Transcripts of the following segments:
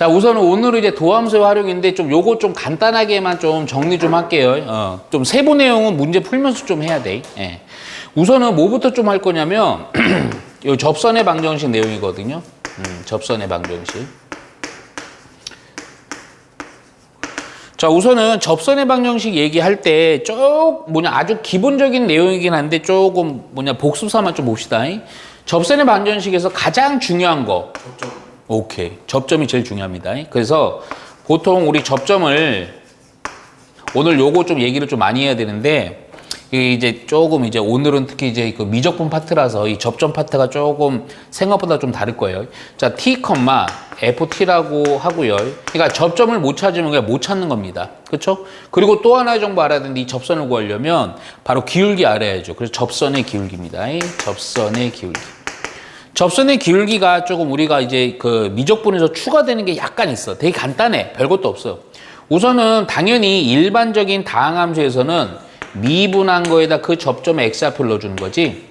자, 우선은 오늘은 이제 도함수의 활용인데 좀 요거 좀 간단하게만 좀 정리 좀 할게요. 좀 세부 내용은 문제 풀면서 좀 해야 돼. 예. 우선은 뭐부터 좀 할 거냐면 요 접선의 방정식 내용이거든요. 접선의 방정식. 자, 우선은 접선의 방정식 얘기할 때 아주 기본적인 내용이긴 한데 조금 복습사만 좀 봅시다. 접선의 방정식에서 가장 중요한 거. 접점. 오케이. 접점이 제일 중요합니다. 그래서 보통 우리 접점을 오늘 요거 좀 얘기를 좀 많이 해야 되는데 이제 조금 이제 오늘은 특히 이제 그 미적분 파트라서 이 접점 파트가 조금 생각보다 좀 다를 거예요. 자, t, ft라고 하고요. 그러니까 접점을 못 찾으면 그냥 못 찾는 겁니다. 그렇죠? 그리고 또 하나 정도 알아야 되는데 이 접선을 구하려면 바로 기울기 알아야죠. 그래서 접선의 기울기입니다. 접선의 기울기. 접선의 기울기가 조금 우리가 이제 그 미적분에서 추가되는 게 약간 있어. 되게 간단해. 별것도 없어. 우선은 당연히 일반적인 다항함수에서는 미분한 거에다 그 점점에 x좌표를 넣어주는 거지.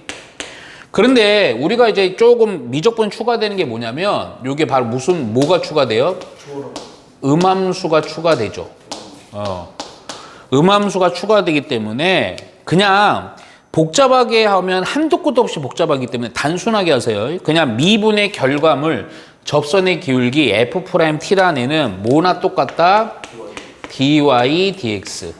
그런데 우리가 이제 조금 미적분 추가되는 게 뭐냐면 요게 바로 뭐가 추가돼요? 음함수가 추가되죠. 음함수가 추가되기 때문에 그냥 복잡하게 하면 한도 끝도 없이 복잡하기 때문에 단순하게 하세요. 그냥 미분의 결과물 접선의 기울기 f't라는 애는 뭐나 똑같다? dy dx.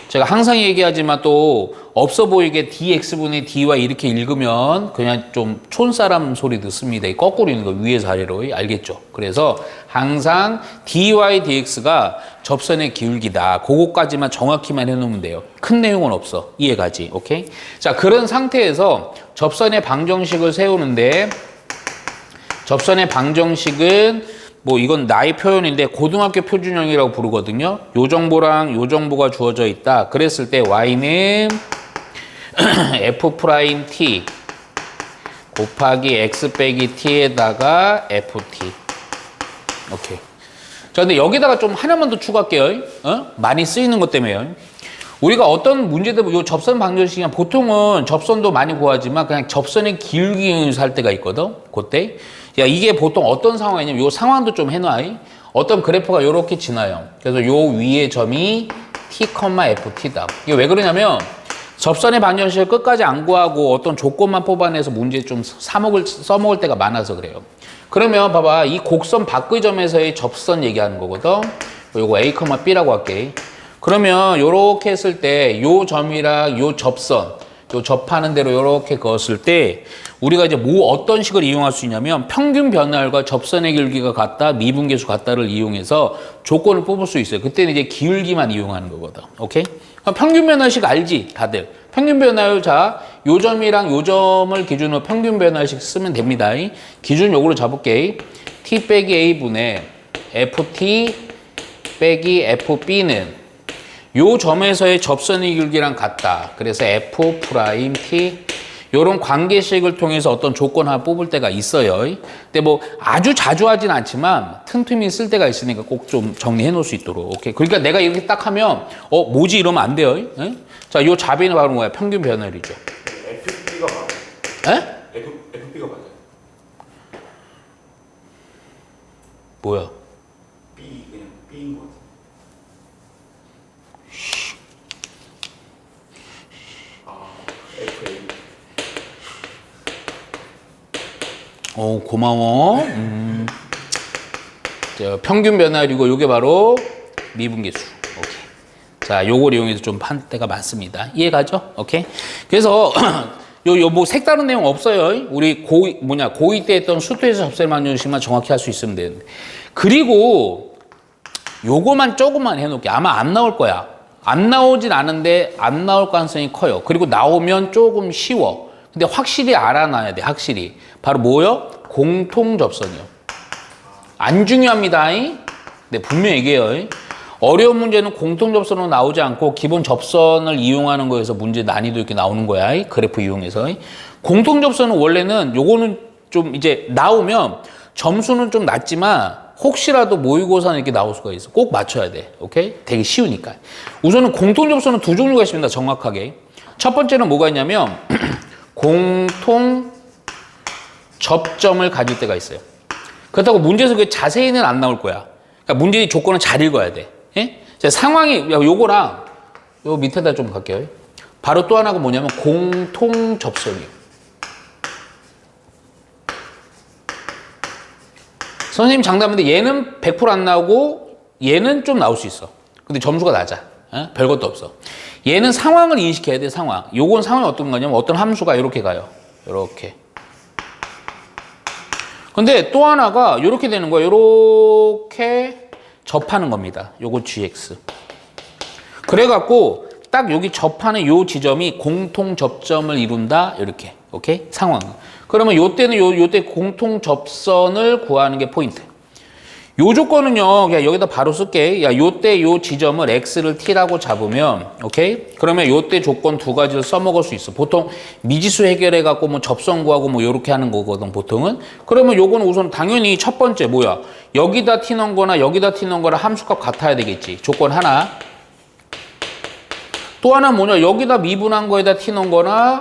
제가 항상 얘기하지만 또 없어 보이게 dx분의 dy 이렇게 읽으면 그냥 좀 촌사람 소리 듣습니다. 거꾸로 읽는 거 위에서 아래로. 알겠죠? 그래서 항상 dy dx가 접선의 기울기다. 그거까지만 정확히만 해놓으면 돼요. 큰 내용은 없어. 이해가지? 오케이? 자, 그런 상태에서 접선의 방정식을 세우는데 접선의 방정식은 이건 나의 표현인데 고등학교 표준형이라고 부르거든요. 요 정보랑 요 정보가 주어져 있다. 그랬을 때 y는 f'(t) 곱하기 x 빼기 t에다가 ft. 오케이. 자, 근데 여기다가 좀 하나만 더 추가할게요. 많이 쓰이는 것 때문에요. 우리가 어떤 문제들, 요 접선 방정식이면 보통은 접선도 많이 구하지만 그냥 접선의 기울기에서 할 때가 있거든. 그때. 야, 이게 보통 어떤 상황이냐면 요 상황도 좀 해놔. 어떤 그래프가 이렇게 지나요. 그래서 요 위에 점이 t, ft다. 이게 왜 그러냐면 접선의 방정식을 끝까지 안 구하고 어떤 조건만 뽑아내서 문제 좀 써먹을 때가 많아서 그래요. 그러면 봐봐. 이 곡선 밖의 점에서의 접선 얘기하는 거거든. 요거 a, b라고 할게. 그러면 요렇게 했을 때 요 점이랑 요 접선, 요 접하는 대로 요렇게 그었을 때 우리가 이제 어떤 식을 이용할 수 있냐면 평균 변화율과 접선의 기울기가 같다, 미분계수 같다를 이용해서 조건을 뽑을 수 있어요. 그때는 이제 기울기만 이용하는 거거든. 오케이? 평균 변화식 알지? 다들. 평균 변화율, 자, 요 점이랑 요 점을 기준으로 평균 변화식 쓰면 됩니다. 기준 요거로 잡을게. t 빼기 a분의 ft 빼기 fb는 요 점에서의 접선의 기울기랑 같다. 그래서 f'(t) 요런 관계식을 통해서 어떤 조건 하나 뽑을 때가 있어요. 근데 아주 자주 하진 않지만 틈틈이 쓸 때가 있으니까 꼭 좀 정리해 놓을 수 있도록. 오케이. 그러니까 내가 이렇게 딱 하면 뭐지 이러면 안 돼요. 자, 요 잡이는 바로 뭐야? 평균 변화율이죠. FP가 맞아요. FP가 맞아요. 뭐야? B 그냥 B인 것 같아요. 고마워. 자, 평균 변화율이고 요게 바로 미분계수. 오케이. 자, 요걸 이용해서 좀 판 때가 많습니다. 이해가죠? 오케이. 그래서 색다른 내용 없어요. 우리 고2 때 했던 수투에서 접선의 방정식만 정확히 할 수 있으면 되는데. 그리고 요거만 조금만 해놓을게. 아마 안 나올 거야. 안 나오진 않은데 안 나올 가능성이 커요. 그리고 나오면 조금 쉬워. 근데 확실히 알아놔야 돼. 확실히. 바로 뭐요? 공통접선이요. 안 중요합니다. 네, 분명히 얘기해요. 어려운 문제는 공통접선으로 나오지 않고 기본 접선을 이용하는 거에서 문제 난이도 이렇게 나오는 거야. 그래프 이용해서. 공통접선은 원래는 요거는 좀 이제 나오면 점수는 좀 낮지만 혹시라도 모의고사는 이렇게 나올 수가 있어. 꼭 맞춰야 돼. 오케이? 되게 쉬우니까. 우선은 공통접선은 두 종류가 있습니다. 정확하게. 첫 번째는 뭐가 있냐면 공통 접점을 가질 때가 있어요. 그렇다고 문제에서 그 자세히는 안 나올 거야. 그러니까 문제의 조건은 잘 읽어야 돼. 예? 자, 상황이 요거랑 요 밑에다 좀 갈게요. 바로 또 하나가 뭐냐면 공통 접선이에요. 선생님 장담인데 얘는 100% 안 나오고 얘는 좀 나올 수 있어. 근데 점수가 낮아. 별것도 없어. 얘는 상황을 인식해야 돼, 상황. 요건 상황이 어떤 거냐면 어떤 함수가 이렇게 가요. 이렇게. 근데 또 하나가 이렇게 되는 거예요. 이렇게 접하는 겁니다. 요거 gx. 그래갖고 딱 여기 접하는 요 지점이 공통 접점을 이룬다. 이렇게. 오케이? 상황. 그러면 요때는 요때 공통 접선을 구하는 게 포인트. 요 조건은요, 그냥 여기다 바로 쓸게. 야, 요때 요 지점을 x를 t라고 잡으면, 오케이? 그러면 요때 조건 두 가지를 써먹을 수 있어. 보통 미지수 해결해갖고 뭐 접선 구하고 뭐 요렇게 하는 거거든, 보통은. 그러면 요거는 우선 당연히 첫 번째 뭐야? 여기다 t 넣은 거나 여기다 t 넣은 거랑 함수값 같아야 되겠지. 조건 하나. 또 하나 뭐냐? 여기다 미분한 거에다 t 넣은 거나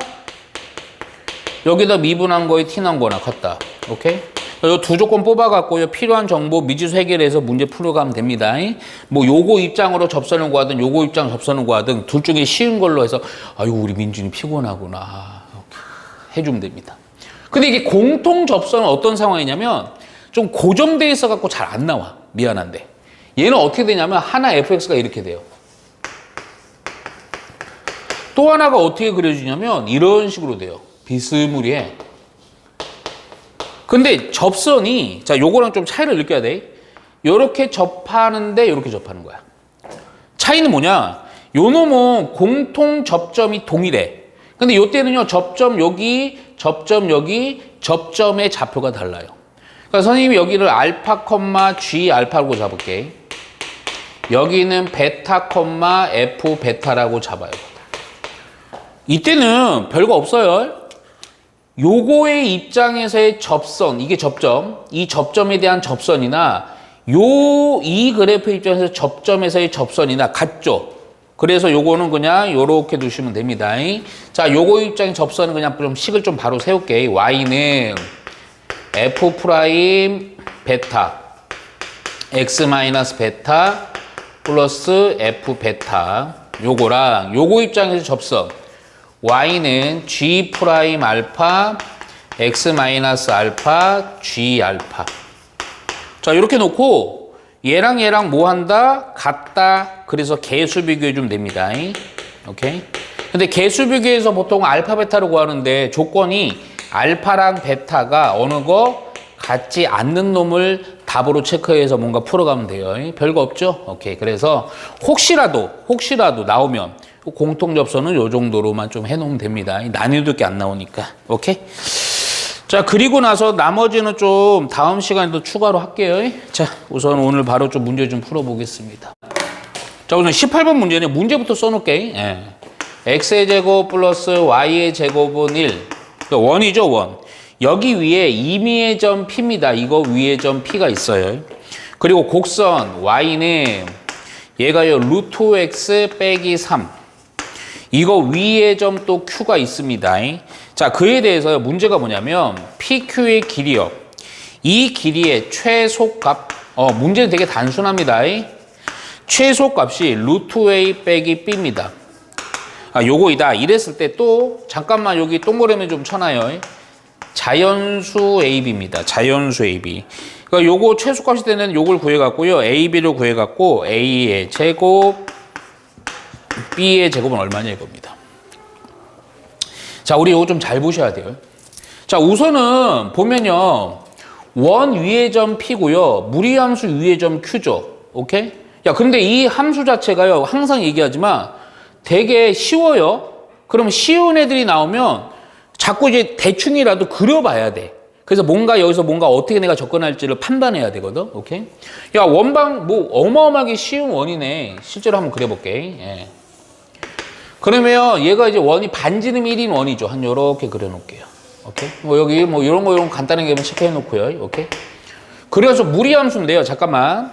여기다 미분한 거에 t 넣은 거나 같다. 오케이? 이 두 조건 뽑아갖고 필요한 정보 미지수 해결해서 문제 풀어가면 됩니다. 뭐 요거 입장으로 접선을 구하든 요거 입장 접선을 구하든 둘 중에 쉬운 걸로 해서 아이고 우리 민준이 피곤하구나 해주면 됩니다. 근데 이게 공통 접선은 어떤 상황이냐면 좀 고정돼 있어 갖고 잘 안 나와. 미안한데 얘는 어떻게 되냐면 하나 fx가 이렇게 돼요. 또 하나가 어떻게 그려지냐면 이런 식으로 돼요. 비스무리해. 근데 접선이, 자, 요거랑 좀 차이를 느껴야 돼. 요렇게 접하는데 요렇게 접하는 거야. 차이는 뭐냐? 요 놈은 공통 접점이 동일해. 근데 요때는요, 접점 여기, 접점 여기, 접점의 좌표가 달라요. 그러니까 선생님이 여기를 알파, G 알파라고 잡을게. 여기는 베타, F 베타라고 잡아요. 이때는 별거 없어요. 요거의 입장에서의 접선, 이게 접점, 이 접점에 대한 접선이나 이 그래프 입장에서 접점에서의 접선이나 같죠. 그래서 요거는 그냥 요렇게 두시면 됩니다. 자, 요거 입장의 접선은 그냥 좀 식을 좀 바로 세울게. y는 f 프라임 베타 x 마이너스 베타 플러스 f 베타 요거랑 요거 입장에서 접선 y는 g 프라임 알파 x 마이너스 알파 g 알파. 자, 이렇게 놓고 얘랑 얘랑 뭐 한다? 같다. 그래서 개수 비교해 주면 됩니다. 오케이? 근데 개수 비교해서 보통 알파 베타로 구하는데 조건이 알파랑 베타가 어느 거 같지 않는 놈을 답으로 체크해서 뭔가 풀어가면 돼요. 별거 없죠? 오케이. 그래서 혹시라도 나오면 공통 접선은 요 정도로만 좀 해놓으면 됩니다. 난이도 있게 안 나오니까. 오케이? 자, 그리고 나서 나머지는 좀 다음 시간에도 추가로 할게요. 자, 우선 오늘 바로 좀 문제 좀 풀어보겠습니다. 자, 우선 18번 문제는 문제부터 써놓을게. 예. x의 제곱 플러스 y의 제곱은 1. 원이죠, 원. 여기 위에 임의의 점 P입니다. 이거 위의 점 P가 있어요. 그리고 곡선 y는 얘가요, 루트 x 빼기 3. 이거 위에 점 또 Q가 있습니다. 자, 그에 대해서 문제가 뭐냐면 PQ의 길이요. 이 길이의 최소값, 문제는 되게 단순합니다. 최소값이 루트 A 빼기 B입니다. 아, 요거이다. 이랬을 때 또 잠깐만 여기 동그라미 좀 쳐놔요. 자연수 AB입니다. 자연수 AB. 그러니까 요거 최소값이 되는 요걸 구해갖고요. AB를 구해갖고 A의 제곱 B의 제곱은 얼마냐 이겁니다. 자, 우리 이거 좀 잘 보셔야 돼요. 자, 우선은 보면요. 원 위의 점 P고요. 무리함수 위의 점 Q죠. 오케이? 야, 근데 이 함수 자체가요. 항상 얘기하지만 되게 쉬워요. 그럼 쉬운 애들이 나오면 자꾸 이제 대충이라도 그려봐야 돼. 그래서 여기서 뭔가 어떻게 내가 접근할지를 판단해야 되거든. 오케이? 야, 원방 뭐 어마어마하게 쉬운 원이네. 실제로 한번 그려볼게. 예. 그러면 얘가 이제 원이 반지름 1인 원이죠. 한 요렇게 그려놓을게요. 오케이? 뭐 여기 뭐 이런 거 간단하게 체크해 놓고요. 오케이? 그래서 무리함수인데요. 잠깐만.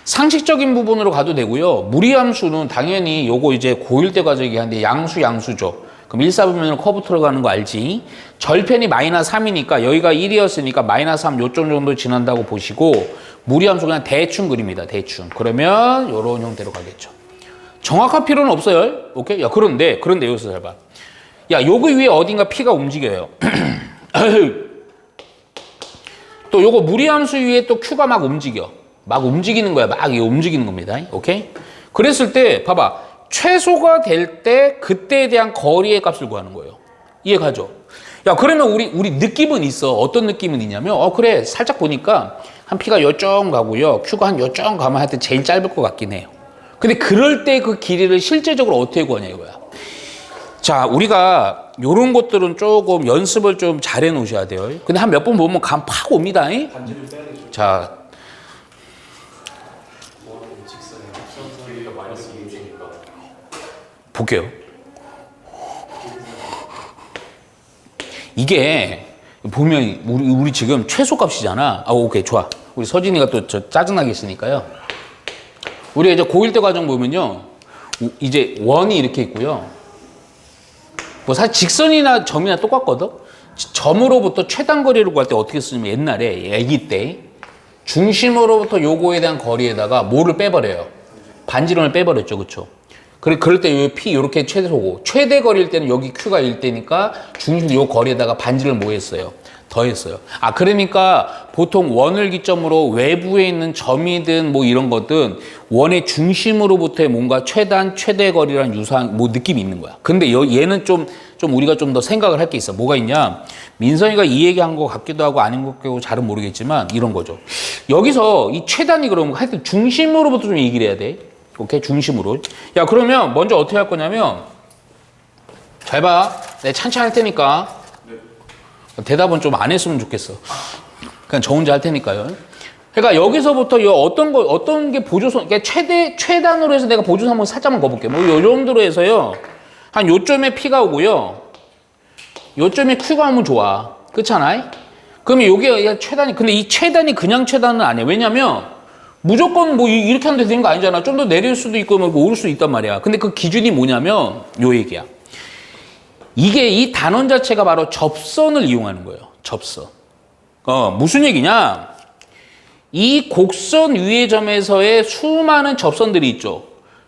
상식적인 부분으로 가도 되고요. 무리함수는 당연히 요거 이제 고1 때 과정이긴 한데 양수죠. 그럼 1, 4분면으로 커브 들어가는 거 알지? 절편이 마이너스 3이니까 여기가 1이었으니까 마이너스 3 요점 정도 지난다고 보시고 무리함수 그냥 대충 그립니다. 대충. 그러면 이런 형태로 가겠죠. 정확할 필요는 없어요. 오케이? 야, 그런데 여기서 잘 봐. 야, 여기 위에 어딘가 P가 움직여요. 또 요거 무리함수 위에 또 Q가 막 움직여. 막 움직이는 거야. 막 이거 움직이는 겁니다. 오케이? 그랬을 때 봐봐. 최소가 될 때 그때에 대한 거리의 값을 구하는 거예요. 이해가죠? 야, 그러면 우리 느낌은 있어. 어떤 느낌은 있냐면 그래. 살짝 보니까 한 P가 요점 가고요. Q가 한 요점 가면 하여튼 제일 짧을 것 같긴 해요. 근데 그럴 때 그 길이를 실제적으로 어떻게 구하냐 이거야. 자, 우리가 요런 것들은 조금 연습을 좀 잘해 놓으셔야 돼요. 근데 한 몇 번 보면 감 팍 옵니다. 반지를 빼야 되죠. 자, 원하는 직선의 합선 길이가 마이너스 2주니까. 볼게요. 이게 보면 우리 지금 최소값이잖아. 오케이, 좋아. 우리 서진이가 또 저 짜증나게 있으니까요. 우리 이제 고1 때 과정 보면요. 이제 원이 이렇게 있고요. 뭐 사실 직선이나 점이나 똑같거든. 점으로부터 최단 거리를 구할 때 어떻게 쓰냐면 옛날에 아기 때 중심으로부터 요거에 대한 거리에다가 뭐를 빼버려요. 반지름을 빼버렸죠, 그렇죠? 그럴 때 요 P 요렇게 최소고 최대 거리일 때는 여기 Q가 1대니까 중심 요 거리에다가 반지를 뭐 했어요? 더했어요. 그러니까 보통 원을 기점으로 외부에 있는 점이든 뭐 이런 것든 원의 중심으로부터의 뭔가 최단, 최대 거리라는 유사한 뭐 느낌이 있는 거야. 근데 얘는 좀 우리가 좀 더 생각을 할 게 있어. 뭐가 있냐? 민선이가 이 얘기한 거 같기도 하고 아닌 것 같기도 하고 잘은 모르겠지만 이런 거죠. 여기서 이 최단이 그러면 하여튼 중심으로부터 좀 얘기를 해야 돼. 오케이? 중심으로. 야, 그러면 먼저 어떻게 할 거냐면 잘 봐. 내가 찬찬히 할 테니까. 대답은 좀 안 했으면 좋겠어. 그냥 저 혼자 할 테니까요. 그러니까 여기서부터 어떤 게 보조선, 그러니까 최단으로 해서 내가 보조선 한번 살짝만 거볼게요. 뭐 요 정도로 해서요. 한 요점에 P가 오고요. 요점에 Q가 오면 좋아. 그렇잖아요? 그러면 요게 최단이, 근데 이 최단이 그냥 최단은 아니야. 왜냐면 무조건 뭐 이렇게 하면 되는 거 아니잖아. 좀 더 내릴 수도 있고 뭐 오를 수도 있단 말이야. 근데 그 기준이 뭐냐면 요 얘기야. 이게 이 단원 자체가 바로 접선을 이용하는 거예요. 접선. 무슨 얘기냐? 이 곡선 위의 점에서의 수많은 접선들이 있죠.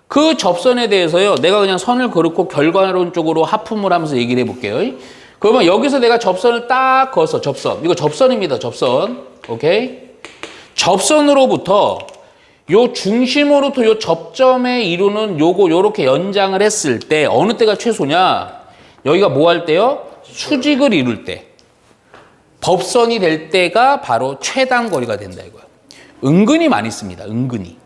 그 접선에 대해서요. 내가 그냥 선을 그렇고 결과론적으로 하품을 하면서 얘기를 해볼게요. 그러면 여기서 내가 접선을 딱 그어서 접선. 이거 접선입니다. 접선. 오케이? 접선으로부터 요 중심으로부터 요 접점에 이루는 요렇게 연장을 했을 때 어느 때가 최소냐? 여기가 뭐 할 때요? 수직을 이룰 때. 법선이 될 때가 바로 최단 거리가 된다 이거야. 은근히 많이 씁니다. 은근히.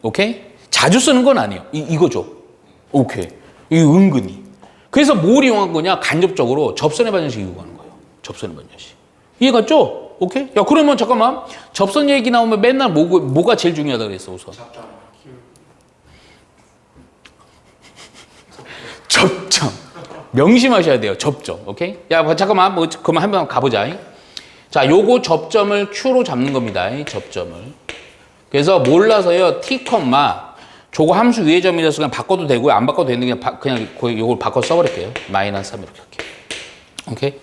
오케이? 자주 쓰는 건 아니에요. 이거죠. 오케이. 이 은근히. 그래서 뭘 이용한 거냐? 간접적으로 접선의 반전식 이용하는 거예요. 접선의 반전식. 이해갔죠? 오케이? 야, 그러면 잠깐만. 접선 얘기 나오면 맨날 뭐가 제일 중요하다 그랬어, 우선? 접점. 명심하셔야 돼요. 접점. 오케이? 야, 잠깐만. 그러면 한번 가보자. 자, 요거 접점을 Q로 잡는 겁니다. 접점을. 그래서 몰라서요. T, 저거 함수 위의 점이라서 그냥 바꿔도 되고요. 안 바꿔도 되는데 그냥 요걸 바꿔 써버릴게요. 마이너스 3 이렇게 할게요. 오케이?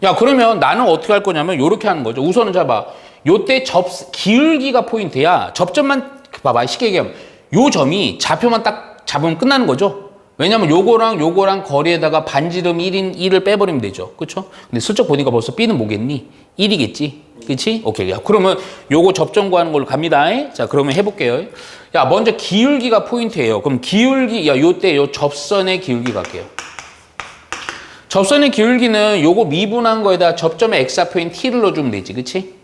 야, 그러면 나는 어떻게 할 거냐면 요렇게 하는 거죠. 우선은 잡아. 요때 기울기가 포인트야. 접점만 봐봐. 쉽게 얘기하면 요 점이 좌표만 딱 잡으면 끝나는 거죠. 왜냐면 요거랑 거리에다가 반지름 1을 빼버리면 되죠. 그쵸? 근데 슬쩍 보니까 벌써 B는 뭐겠니? 1이겠지? 그치? 오케이. 야, 그러면 요거 접점 구하는 걸로 갑니다. 자, 그러면 해볼게요. 야, 먼저 기울기가 포인트예요. 그럼 기울기, 요때 요 접선의 기울기 갈게요. 접선의 기울기는 요거 미분한 거에다 접점의 X좌표인 T를 넣어주면 되지. 그치?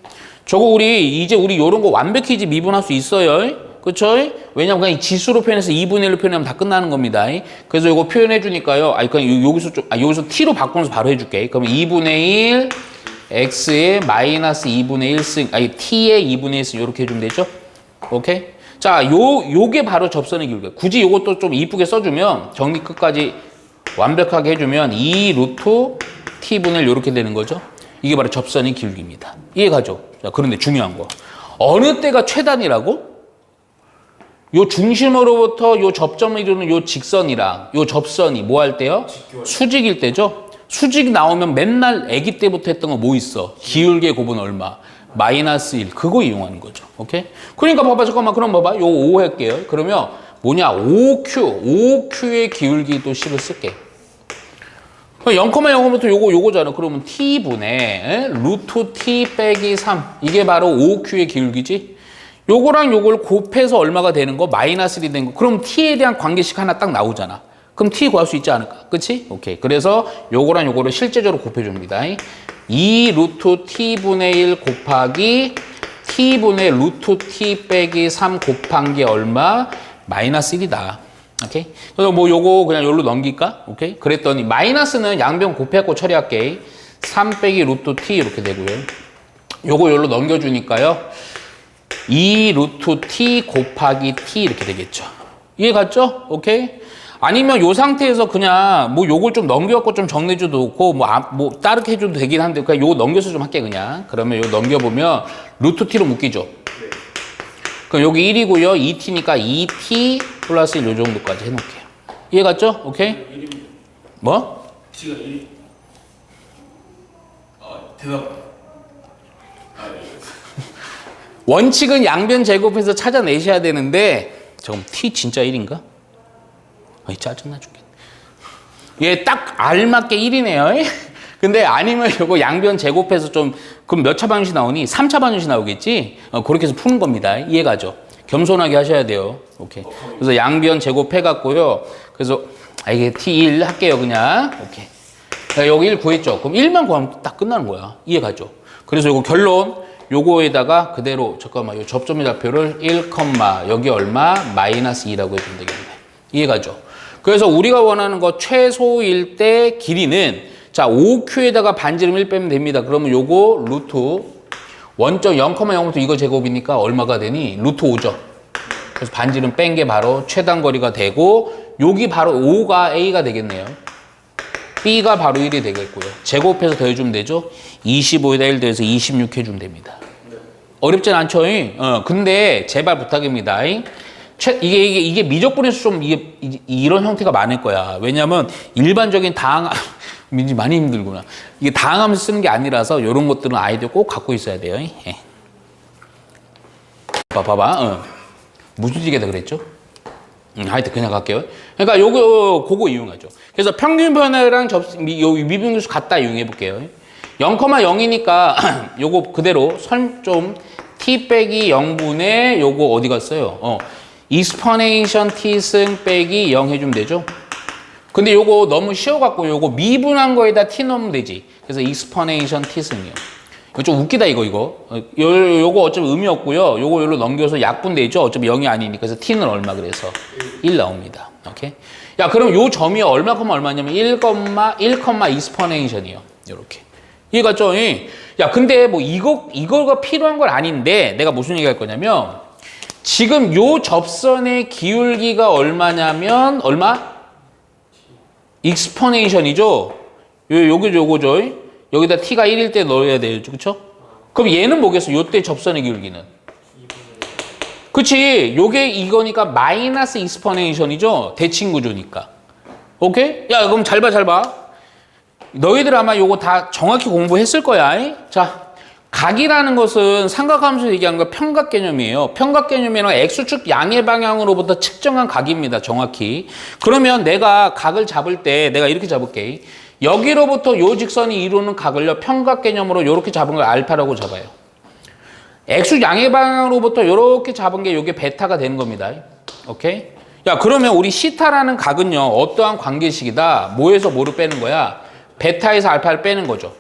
저거 우리 요런 거 완벽히 이제 미분할 수 있어요. 그쵸? 왜냐면 그냥 지수로 표현해서 2분의 1로 표현하면 다 끝나는 겁니다. 그래서 이거 표현해 주니까요. 그냥 여기서 t로 바꾸면서 바로 해줄게. 그러면 2분의 1 x의 마이너스 2분의 1승, t의 2분의 1승 이렇게 해주면 되죠? 오케이? 자, 요게 바로 접선의 기울기. 굳이 요것도 좀 이쁘게 써주면 정리 끝까지 완벽하게 해주면 2 루트 t분의 1 이렇게 되는 거죠? 이게 바로 접선의 기울기입니다. 이해가죠? 자, 그런데 중요한 거. 어느 때가 최단이라고? 요 중심으로부터 요 접점을 이루는 요 직선이랑 요 접선이 뭐 할 때요? 수직일 때죠. 수직 나오면 맨날 아기 때부터 했던 거 뭐 있어? 기울기의 곱은 얼마? -1. 그거 이용하는 거죠. 오케이? 그러니까 봐봐, 잠깐만. 그럼 봐봐. 요거 5 할게요. 그러면 뭐냐? 5Q의 기울기도 식을 쓸게. 0,0부터 요거잖아. 그러면 t분의 루트 t 빼기 3. 이게 바로 5Q의 기울기지? 요거랑 요걸 곱해서 얼마가 되는 거? -1이 된 거. 그럼 t에 대한 관계식 하나 딱 나오잖아. 그럼 t 구할 수 있지 않을까? 그치? 오케이. 그래서 요거랑 요거를 실제적으로 곱해줍니다. 2 루트 t분의 1 곱하기 t분의 루트 t 빼기 3 곱한 게 얼마? -1이다. 오케이? 그래서 뭐 요거 그냥 요로 넘길까? 오케이? 그랬더니 마이너스는 양변 곱해갖고 처리할게. 3 빼기 루트 t 이렇게 되고요. 요거 요로 넘겨주니까요. 2 루트 t 곱하기 t 이렇게 되겠죠. 이해 갔죠? 오케이? 아니면 요 상태에서 그냥 뭐 요걸 좀 넘겨갖고 좀 정리해줘도 좋고 뭐 따르게 해줘도 되긴 한데 그냥 요거 넘겨서 좀 할게 그냥. 그러면 요거 넘겨보면 루트 t로 묶이죠. 그럼 여기 1이고요. 2t니까 2t 플러스 1 요 정도까지 해놓을게요. 이해 갔죠? 오케이? 뭐? t가 1. 대답. 원칙은 양변 제곱해서 찾아내셔야 되는데 잠깐 t 진짜 1인가? 어이 짜증나 죽겠네. 얘 딱 알맞게 1이네요. 근데 아니면 요거 양변 제곱해서 좀 그럼 몇 차 방정식 나오니? 3차 방정식 나오겠지? 그렇게 해서 푸는 겁니다. 이해가죠? 겸손하게 하셔야 돼요. 오케이. 그래서 양변 제곱해갖고요. 그래서 이게 t1 할게요 그냥. 오케이. 여기 1 구했죠? 그럼 1만 구하면 딱 끝나는 거야. 이해가죠? 그래서 요거 결론 요거에다가 그대로 잠깐만 요 접점의 좌표를 1, 여기 얼마? -2라고 해주면 되겠네. 이해가죠? 그래서 우리가 원하는 거 최소일 때 길이는 자 5Q에다가 반지름 1 빼면 됩니다. 그러면 요거 루트 원점 0,0부터 이거 제곱이니까 얼마가 되니? 루트 5죠. 그래서 반지름 뺀 게 바로 최단거리가 되고 여기 바로 5가 A가 되겠네요. B가 바로 1이 되겠고요. 제곱해서 더해주면 되죠. 25에다 1 더해서 26 해주면 됩니다. 어렵진 않죠? 근데 제발 부탁입니다. 이게 미적분에서 좀 이런 형태가 많을 거야. 왜냐면 일반적인 다항 많이 힘들구나. 이게 다항하면서 쓰는 게 아니라서 이런 것들은 아이들 꼭 갖고 있어야 돼요. 예. 봐봐. 무슨 지게다 그랬죠? 하여튼 그냥 갈게요. 그러니까 그거 이용하죠. 그래서 평균 변화랑 미분계수 갖다 이용해 볼게요. 0,0이니까 요거 그대로 좀 t 빼기 0분의 요거 어디 갔어요? 익스포네이션 t승 빼기 0 해주면 되죠. 근데 요거 너무 쉬워갖고 요거 미분한 거에다 t 넣으면 되지. 그래서 익스포네이션 t승이요. 이거 좀 웃기다 이거. 요거 어차피 의미 없고요. 요거 요로 넘겨서 약분되죠. 어차피 0이 아니니까. 그래서 t는 얼마 그래서 1 나옵니다. 오케이. 야 그럼 요 점이 얼마냐면 1, 익스포네이션이요. 요렇게. 이해갔죠? 야 근데 뭐 이거가 필요한 건 아닌데 내가 무슨 얘기 할 거냐면 지금 요 접선의 기울기가 얼마냐면 얼마? 익스포네이션이죠. 요거죠. 여기다 t가 1일 때 넣어야 되죠. 그쵸? 그럼 얘는 뭐겠어? 요때 접선의 기울기는? 그치? 요게 이거니까 마이너스 익스포네이션이죠. 대칭 구조니까. 오케이? 야 그럼 잘 봐. 너희들 아마 요거 다 정확히 공부했을 거야. 자, 각이라는 것은 삼각함수 얘기하는 거 평각 개념이에요. 평각 개념이란 X축 양의 방향으로부터 측정한 각입니다. 정확히. 그러면 내가 각을 잡을 때 내가 이렇게 잡을게. 여기로부터 요 직선이 이루는 각을요. 평각 개념으로 이렇게 잡은 걸 알파라고 잡아요. X축 양의 방향으로부터 이렇게 잡은 게 이게 베타가 되는 겁니다. 오케이? 야 그러면 우리 시타라는 각은요. 어떠한 관계식이다. 뭐에서 뭐를 빼는 거야? 베타에서 알파를 빼는 거죠.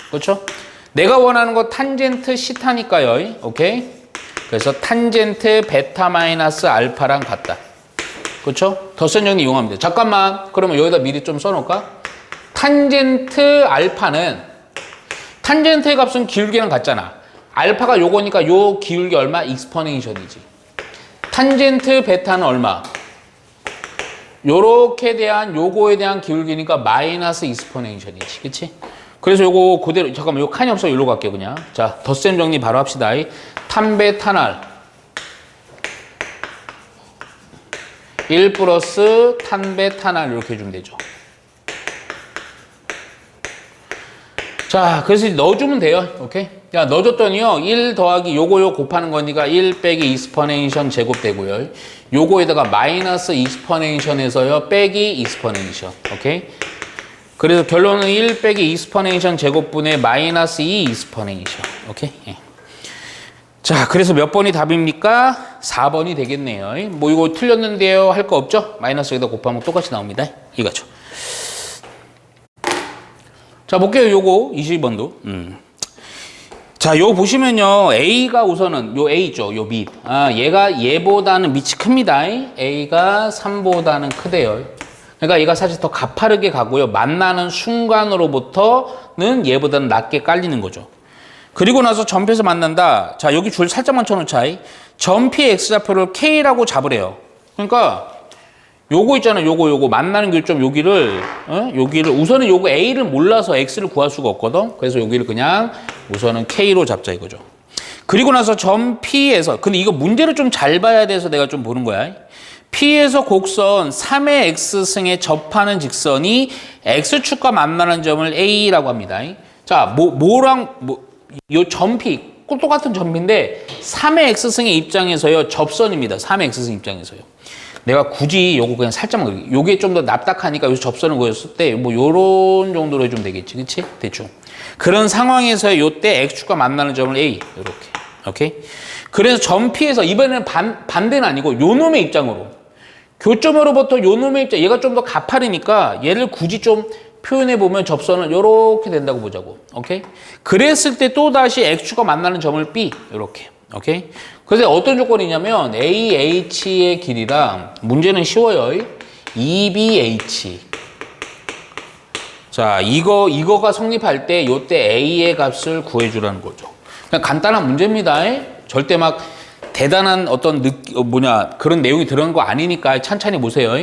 그렇죠? 내가 원하는 거 탄젠트 시타니까요. 오케이? 그래서 탄젠트 베타 마이너스 알파랑 같다. 그렇죠? 덧셈 정리 이용합니다. 잠깐만. 그러면 여기다 미리 좀 써놓을까? 탄젠트 알파는 탄젠트의 값은 기울기랑 같잖아. 알파가 요거니까 요 기울기 얼마? 익스포네이션이지. 탄젠트 베타는 얼마? 요렇게 대한 요거에 대한 기울기니까 마이너스 익스포네이션이지. 그치? 그래서 요거 그대로 잠깐만 요 칸이 없어. 여기로 갈게요 그냥. 자 덧셈 정리 바로 합시다. 탄베 탄알 1 플러스 탄배 탄알 이렇게 해주면 되죠. 자, 그래서 넣어주면 돼요. 오케이? 야, 넣어줬더니요. 1 더하기 요거 곱하는 거니까 1 빼기 익스퍼넨션 제곱 되고요. 요거에다가 마이너스 익스퍼넨션에서요. 빼기 익스퍼넨션. 오케이? 그래서 결론은 1 빼기 익스퍼넨션 제곱분의 마이너스 2 익스퍼넨션. 오케이? 예. 자, 그래서 몇 번이 답입니까? 4번이 되겠네요. 뭐 이거 틀렸는데요. 할 거 없죠? 마이너스 여기다 곱하면 똑같이 나옵니다. 이거죠. 자, 볼게요. 요거 22번도. 자, 요 보시면요. A가 우선은 요 A 있죠. 요 밑. 아, 얘보다는 밑이 큽니다. A가 3보다는 크대요. 그러니까 얘가 사실 더 가파르게 가고요. 만나는 순간으로부터는 얘보다는 낮게 깔리는 거죠. 그리고 나서 점피에서 만난다. 자, 여기 줄 살짝만 쳐놓자. 점피의 X좌표를 K라고 잡으래요. 그러니까 요거 있잖아요. 요거 만나는 교점 여기를 우선은 요거 A를 몰라서 X를 구할 수가 없거든. 그래서 여기를 그냥 우선은 K로 잡자 이거죠. 그리고 나서 점 P에서 근데 이거 문제를 좀 잘 봐야 돼서 내가 좀 보는 거야. P에서 곡선 3의 X승에 접하는 직선이 X축과 만나는 점을 A라고 합니다. 자, 요 점 P 똑같은 점인데 3의 X승의 입장에서요. 접선입니다. 3의 X승 입장에서요. 내가 굳이 요거 그냥 살짝만 그릴게. 요게 좀 더 납작하니까 여기서 접선을 그렸을 때 뭐 요런 정도로 해주면 되겠지. 그치? 대충. 그런 상황에서 요때 X축과 만나는 점을 A. 요렇게. 오케이? 그래서 점 P에서 이번에는 반대는 아니고 요 놈의 입장으로. 교점으로부터 요 놈의 입장. 얘가 좀 더 가파르니까 얘를 굳이 좀 표현해보면 접선은 요렇게 된다고 보자고. 오케이? 그랬을 때 또다시 X축과 만나는 점을 B. 요렇게. 오케이? 그래서 어떤 조건이냐면 AH의 길이랑 문제는 쉬워요. EBH. 자, 이거가 성립할 때 요때 A의 값을 구해주라는 거죠. 그냥 간단한 문제입니다. 절대 막 대단한 어떤 그런 내용이 들어간 거 아니니까 찬찬히 보세요.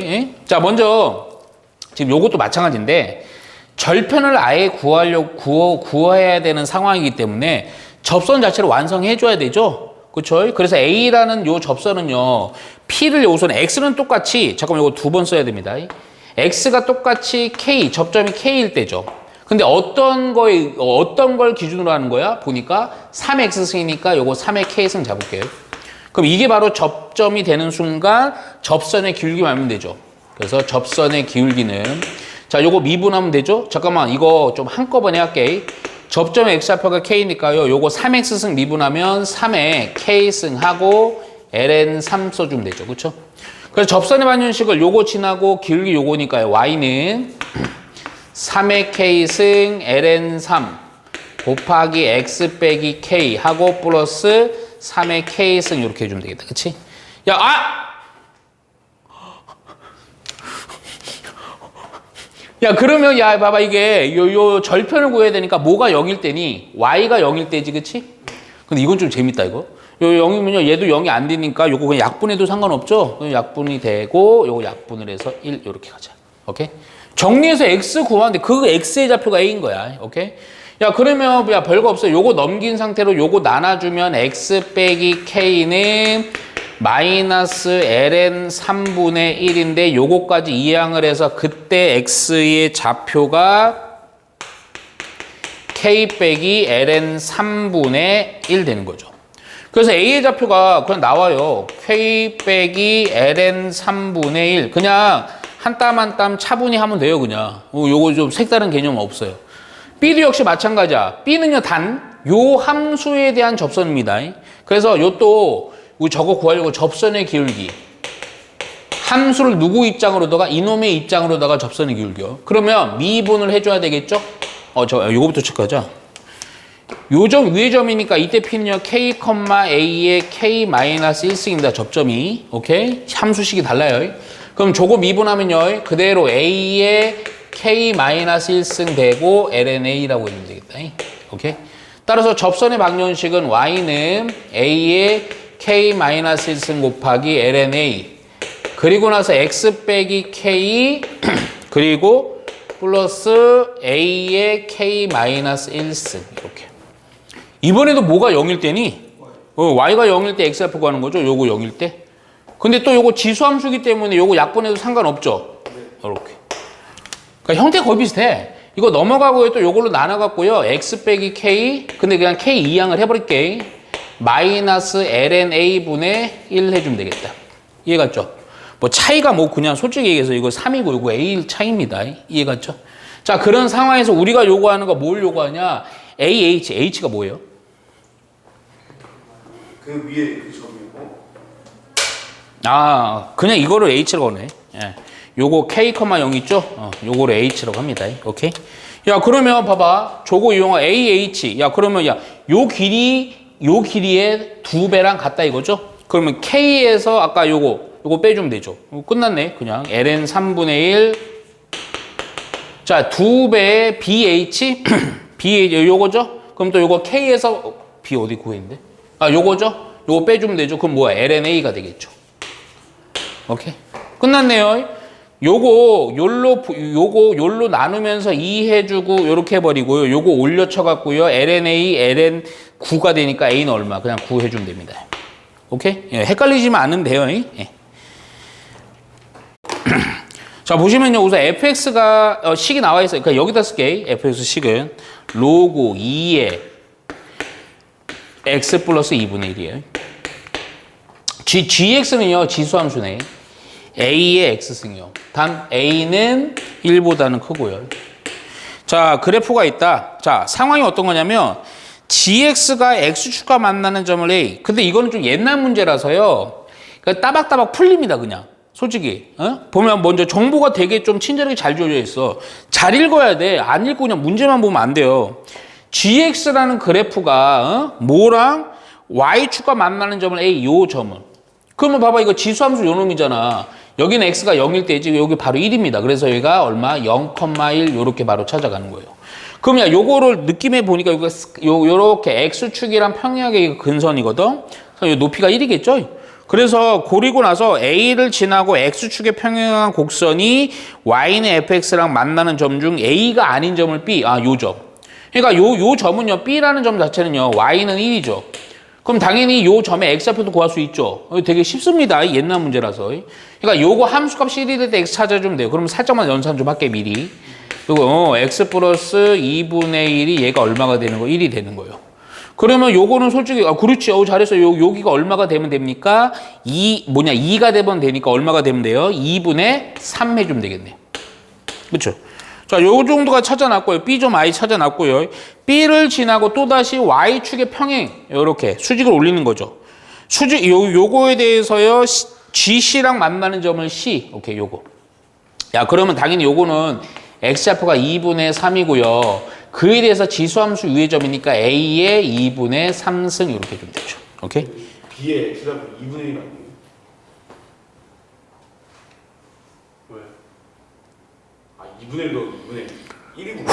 자, 먼저 지금 요것도 마찬가지인데 절편을 아예 구해야 되는 상황이기 때문에 접선 자체를 완성해 줘야 되죠. 그렇죠? 그래서 A라는 요 접선은요. P를 우선 X는 똑같이 잠깐만 이거 2번 써야 됩니다. X가 똑같이 K, 접점이 K일 때죠. 근데 어떤 걸 기준으로 하는 거야? 보니까 3X승이니까 요거 3의 K승 잡을게요. 그럼 이게 바로 접점이 되는 순간 접선의 기울기만 알면 되죠. 그래서 접선의 기울기는 자, 요거 미분하면 되죠? 잠깐만 이거 좀 한꺼번에 할게. 접점의 X좌표가 K니까요. 요거 3X승 미분하면 3의 K승하고 LN3 써주면 되죠. 그쵸? 그래서 접선의 반전식을 요거 지나고 기울기 요거니까요. Y는 3의 K승 LN3 곱하기 X 빼기 K 하고 플러스 3의 K승 이렇게 해주면 되겠다. 그치? 야, 야, 그러면, 야, 봐봐, 이게, 요 절편을 구해야 되니까, 뭐가 0일 때니? Y가 0일 때지, 그치? 근데 이건 좀 재밌다, 이거. 요 0이면요, 얘도 0이 안 되니까, 요거 그냥 약분해도 상관없죠? 약분이 되고, 요거 약분을 해서 1, 요렇게 가자. 오케이? 정리해서 X 구하는데, 그 X의 좌표가 A인 거야. 오케이? 야, 그러면, 야, 별거 없어. 요거 넘긴 상태로 요거 나눠주면, X 빼기 K는, 마이너스 ln 3분의 1인데 요거까지 이항을 해서 그때 x의 좌표가 k 빼기 ln 3분의 1 되는 거죠. 그래서 a의 좌표가 그냥 나와요. k 빼기 ln 3분의 1 그냥 한 땀 한 땀 차분히 하면 돼요. 그냥 요거 좀 색다른 개념 없어요. b도 역시 마찬가지야. b는요 요 함수에 대한 접선입니다. 그래서 요또 우리 저거 구하려고 접선의 기울기 함수를 누구 입장으로다가 이놈의 입장으로다가 접선의 기울기요. 그러면 미분을 해줘야 되겠죠? 요거부터 체크하자. 요점 위의 점이니까 이때 P는요 K, A의 K-1승입니다. 접점이. 오케이? 함수식이 달라요. 그럼 저거 미분하면요 그대로 A의 K-1승 되고 LNA라고 해주면 되겠다. 오케이? 따라서 접선의 방정식은 Y는 A의 K-1승 곱하기 LNA 그리고 나서 X 빼기 K 그리고 플러스 A의 K-1승 이렇게. 이번에도 뭐가 0일 때니? Y가 0일 때 X좌표 구하는 거죠? 요거 0일 때? 근데 또 요거 지수함수기 때문에 요거 약분해도 상관없죠? 이렇게. 그러니까 형태 거의 비슷해. 이거 넘어가고요. 또 요걸로 나눠갖고요. x 빼기 k. 근데 그냥 k 이항을 해버릴게. 마이너스 ln a 분의 1 해주면 되겠다. 이해갔죠? 뭐 차이가 뭐 그냥 솔직히 얘기해서 이거 3이고 이거 a 차이입니다. 이해갔죠? 자, 그런 상황에서 우리가 요구하는 거 뭘 요구하냐? h가 뭐예요? 그 위에 그 점이고. 아, 그냥 이거를 h라고 하네. 예. 요거 k,0 있죠? 요거를 h라고 합니다. 오케이? 야, 그러면 봐봐. 저거 이용한 AH. 야, 그러면 야, 요 길이의 2배랑 같다 이거죠? 그러면 K에서 아까 요거 빼주면 되죠. 끝났네. 그냥 ln 3분의 1. 자, 2배의 BH. BH 요거죠? 그럼 또 요거 K에서 B 어디 구했는데? 아, 요거죠? 요거 빼주면 되죠. 그럼 뭐야? lnA가 되겠죠. 오케이? 끝났네요. 요거 요로 나누면서 2 해주고 요렇게 해버리고요. 요거 올려쳐갖고요. lnA, ln9가 되니까 a는 얼마? 그냥 9 해주면 됩니다. 오케이? 예, 헷갈리지만 않으면 돼요. 예. 자, 보시면요. 우선 fx가 식이 나와 있어요. 그러니까 여기다 쓸게. fx 식은 로그 2에 x 플러스 2분의 1이에요. gx는요. 지수함수네. a의 x승이요. 단 a는 1보다는 크고요. 자, 그래프가 있다. 자, 상황이 어떤 거냐면 gx가 x축과 만나는 점을 a. 근데 이거는 좀 옛날 문제라서요. 그러니까 따박따박 풀립니다, 그냥. 솔직히. 보면 먼저 정보가 되게 좀 친절하게 잘 주어져 있어. 잘 읽어야 돼. 안 읽고 그냥 문제만 보면 안 돼요. gx라는 그래프가 뭐랑 y축과 만나는 점을 a, 요 점을. 그러면 봐봐, 이거 지수함수 요 놈이잖아. 여기는 x가 0일 때지 여기 바로 1입니다. 그래서 여기가 얼마? 0,1 요렇게 바로 찾아가는 거예요. 그러면 요거를 느낌에 보니까 요렇게 x축이랑 평행하게 근선이거든. 그래서 요 높이가 1이겠죠? 그래서 고리고 나서 a를 지나고 x축에 평행한 곡선이 y는 fx랑 만나는 점 중 a가 아닌 점을 b, 요 점. 그러니까 요 점은요, b라는 점 자체는요, y는 1이죠. 그럼 당연히 요 점의 x좌표도 구할 수 있죠. 되게 쉽습니다. 옛날 문제라서. 그러니까 요거 함수값이 1이 될 때 x 찾아주면 돼요. 그러면 살짝만 연산 좀 할게 미리. 그리고 x 플러스 2분의 1이 얘가 얼마가 되는 거? 1이 되는 거예요. 그러면 요거는 솔직히 그렇지. 잘했어. 여기가 얼마가 되면 됩니까? 2가 되면 되니까 얼마가 되면 돼요? 2분의 3 해주면 되겠네. 그렇죠? 자, 요 정도가 찾아놨고요. B 점 I 찾아놨고요. B를 지나고 또다시 Y축의 평행, 요렇게 수직을 올리는 거죠. 요거에 대해서요, GC랑 만나는 점을 C. 오케이, 요거. 야, 그러면 당연히 요거는 X좌표가 2분의 3이고요. 그에 대해서 지수함수 위의 점이니까 A의 2분의 3승 이렇게 좀 되죠. 오케이? B의 X좌표 2분의 1 아니에요? 왜? 2분의 1도 2분의 1이구나.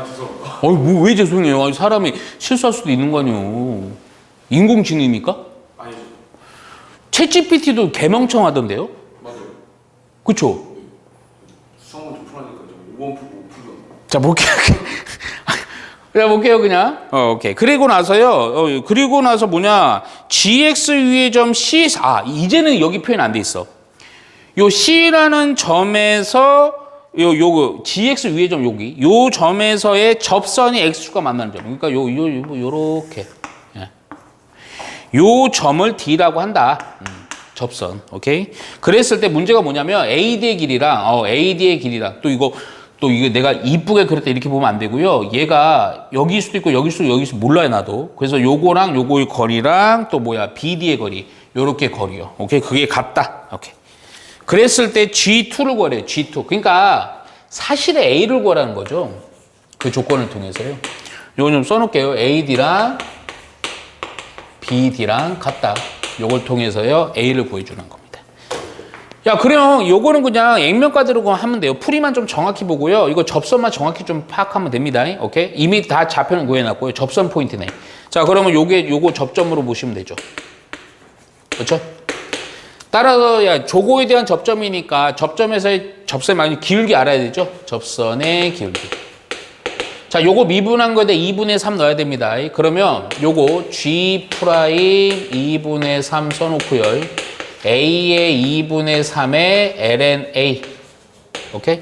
죄송합니다. 왜 죄송해요? 사람이 실수할 수도 있는 거 아니에요. 인공지능입니까? 아니죠. 챗GPT도 개멍청하던데요? 맞아요. 그쵸? 수학 문제 풀하니까 좀 5번 풀고 풀고. 자, 볼게요. 그냥 볼게요, 그냥. 오케이. 그리고 나서요, 그리고 나서 뭐냐, gx 위의 점 C, 이제는 여기 표현 안 돼 있어. 요 C라는 점에서, 요거, gx 위의 점 여기, 요 점에서의 접선이 x축과 만나는 점. 그러니까 요렇게. 예. 요 점을 D라고 한다. 접선. 오케이? 그랬을 때 문제가 뭐냐면, AD의 길이랑, AD의 길이랑, 이거 내가 이쁘게 그랬다 이렇게 보면 안 되고요. 얘가 여기일 수도 있고 여기일 수도 몰라요, 나도. 그래서 요거랑 요거의 거리랑 또 BD의 거리. 요렇게 거리요. 오케이? 그게 같다. 오케이. 그랬을 때 G2를 구하래요. G2. 그러니까 사실의 A를 구하라는 거죠. 그 조건을 통해서요. 요거 좀 써놓을게요. AD랑 BD랑 같다. 요걸 통해서요. A를 구해주는 겁니다. 야, 그럼 요거는 그냥 액면가대로 하면 돼요. 풀이만 좀 정확히 보고요. 이거 접선만 정확히 좀 파악하면 됩니다. 오케이? 이미 다 좌표는 구해놨고요. 접선 포인트네. 자, 그러면 요거 접점으로 보시면 되죠. 그렇죠? 따라서 야, 조고에 대한 접점이니까 접점에서의 접선의 많이 기울기 알아야 되죠? 접선의 기울기. 자, 요거 미분한 거에 2분의 3 넣어야 됩니다. 그러면 요거 G 프라임 2분의 3 써놓고요. A의 2분의 3의 ln A. 오케이?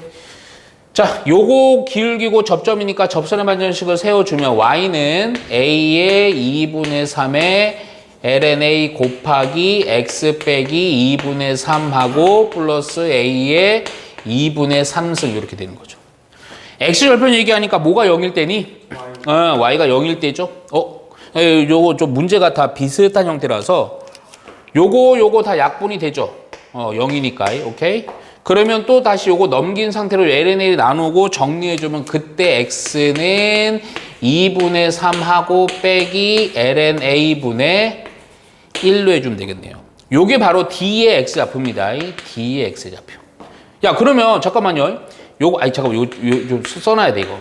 자, 요거 기울기고 접점이니까 접선의 반전식을 세워주면 Y는 A의 2분의 3의 ln A 곱하기 X 빼기 2분의 3하고 플러스 A의 2분의 3승 이렇게 되는 거죠. X 절편 얘기하니까 뭐가 0일 때니? Y가 0일 때죠. 요거 좀 문제가 다 비슷한 형태라서 요거 다 약분이 되죠. 0이니까. 오케이? 그러면 또 다시 요거 넘긴 상태로 LNA를 나누고 정리해주면 그때 X는 2분의 3하고 빼기 LNA분의 1로 해주면 되겠네요. 요게 바로 D의 X좌표입니다. D의 X좌표. 야, 그러면 잠깐만요. 요거, 잠깐만, 요 써놔야 돼, 이거.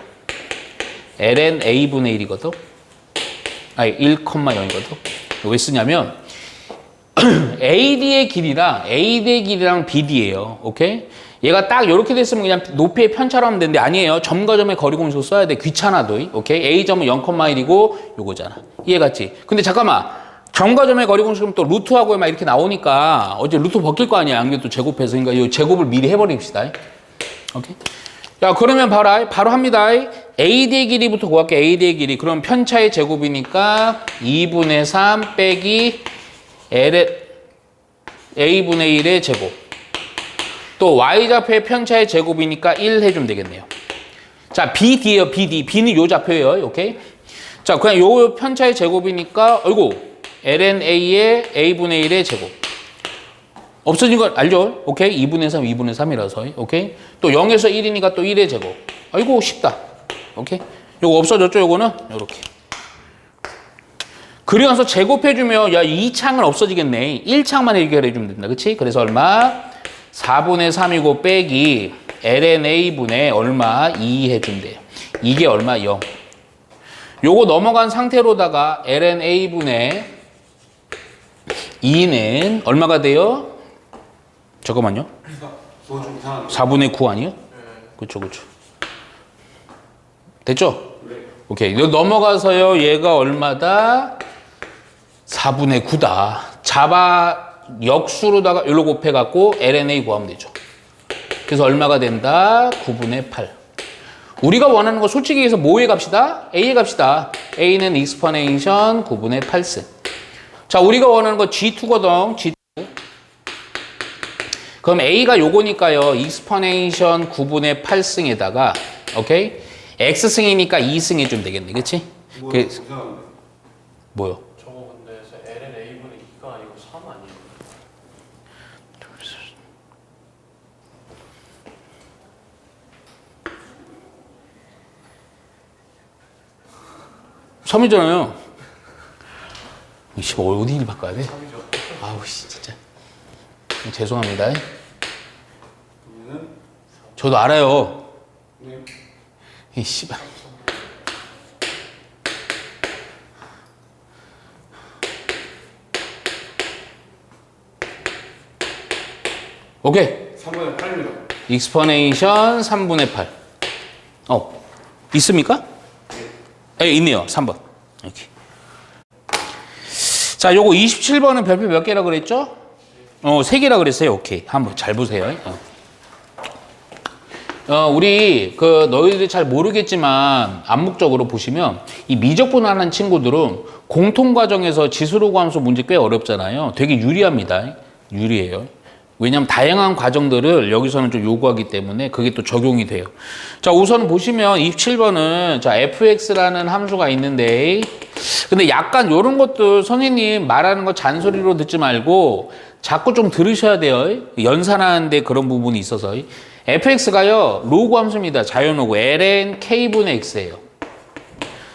LNA분의 1이거든? 1,0이거든? 왜 쓰냐면, AD의 길이랑 BD예요. 오케이? 얘가 딱 이렇게 됐으면 그냥 높이의 편차로 하면 되는데 아니에요. 점과 점의 거리 공식을 써야 돼. 귀찮아도. 오케이? A점은 0,1이고 요거잖아. 이해갔지? 근데 잠깐만. 점과 점의 거리 공식은 또 루트하고 막 이렇게 나오니까 어제 루트 벗길 거 아니야. 양변 또 제곱해서. 그러니까 이 제곱을 미리 해버립시다. 오케이? 자, 그러면 바로 합니다. AD의 길이부터 구할게. AD의 길이. 그럼 편차의 제곱이니까 2분의 3 빼기 A분의 1의 제곱. 또 Y좌표의 편차의 제곱이니까 1 해주면 되겠네요. 자, BD예요, BD. B는 요 좌표예요. 오케이? 자, 그냥 요 편차의 제곱이니까, LNA의 A분의 1의 제곱. 없어진 건 알죠? 오케이? 2분의 3, 2분의 3이라서. 오케이? 또 0에서 1이니까 또 1의 제곱. 아이고, 쉽다. 오케이? 요거 없어졌죠? 요거는? 요렇게. 그리고서 제곱해주면, 야, 2창은 없어지겠네. 1창만 해결해주면 된다. 그치? 그래서 얼마? 4분의 3이고 빼기 LNA분의 얼마? 2 해주면 돼요. 이게 얼마? 0. 요거 넘어간 상태로다가 LNA분의 2는 얼마가 돼요? 잠깐만요. 4분의 9 아니에요? 그쵸. 됐죠? 오케이. 넘어가서요. 얘가 얼마다? 4분의 9다. 잡아 역수로다가 여기로 곱해갖고 LNA 구하면 되죠. 그래서 얼마가 된다? 9분의 8. 우리가 원하는 거 솔직히 해서 뭐의 값이다? A의 값이다. A는 익스포네이션 9분의 8승. 자, 우리가 원하는 거 G2거든. G2. 그럼 A가 요거니까요. 익스포네이션 9분의 8승에다가 오케이? X승이니까 2승 해주면 되겠네. 그치? 뭐요? 저거 근데 LNA분의 2가 아니고 3 아니에요? 3이잖아요. 어디 일 바꿔야 돼? 아우, 진짜. 죄송합니다. 저도 알아요. 이 씨발. 오케이. 3분의 8입니다. 익스포네이션 3분의 8. 있습니까? 네, 있네요. 3번. 이렇게. 자, 요거 27번은 별표 몇 개라 그랬죠? 3개라 그랬어요. 오케이. 한번 잘 보세요. 우리 너희들이 잘 모르겠지만 암묵적으로 보시면 이 미적분하는 친구들은 공통 과정에서 지수로 함수 문제 꽤 어렵잖아요. 되게 유리합니다. 유리해요. 왜냐하면 다양한 과정들을 여기서는 좀 요구하기 때문에 그게 또 적용이 돼요. 자, 우선 보시면 27번은 자, fx라는 함수가 있는데 근데 약간 요런 것들 선생님 말하는 거 잔소리로 듣지 말고 자꾸 좀 들으셔야 돼요. 연산하는데 그런 부분이 있어서 fx가요 로그 함수입니다. 자연로그 ln k분의 x예요.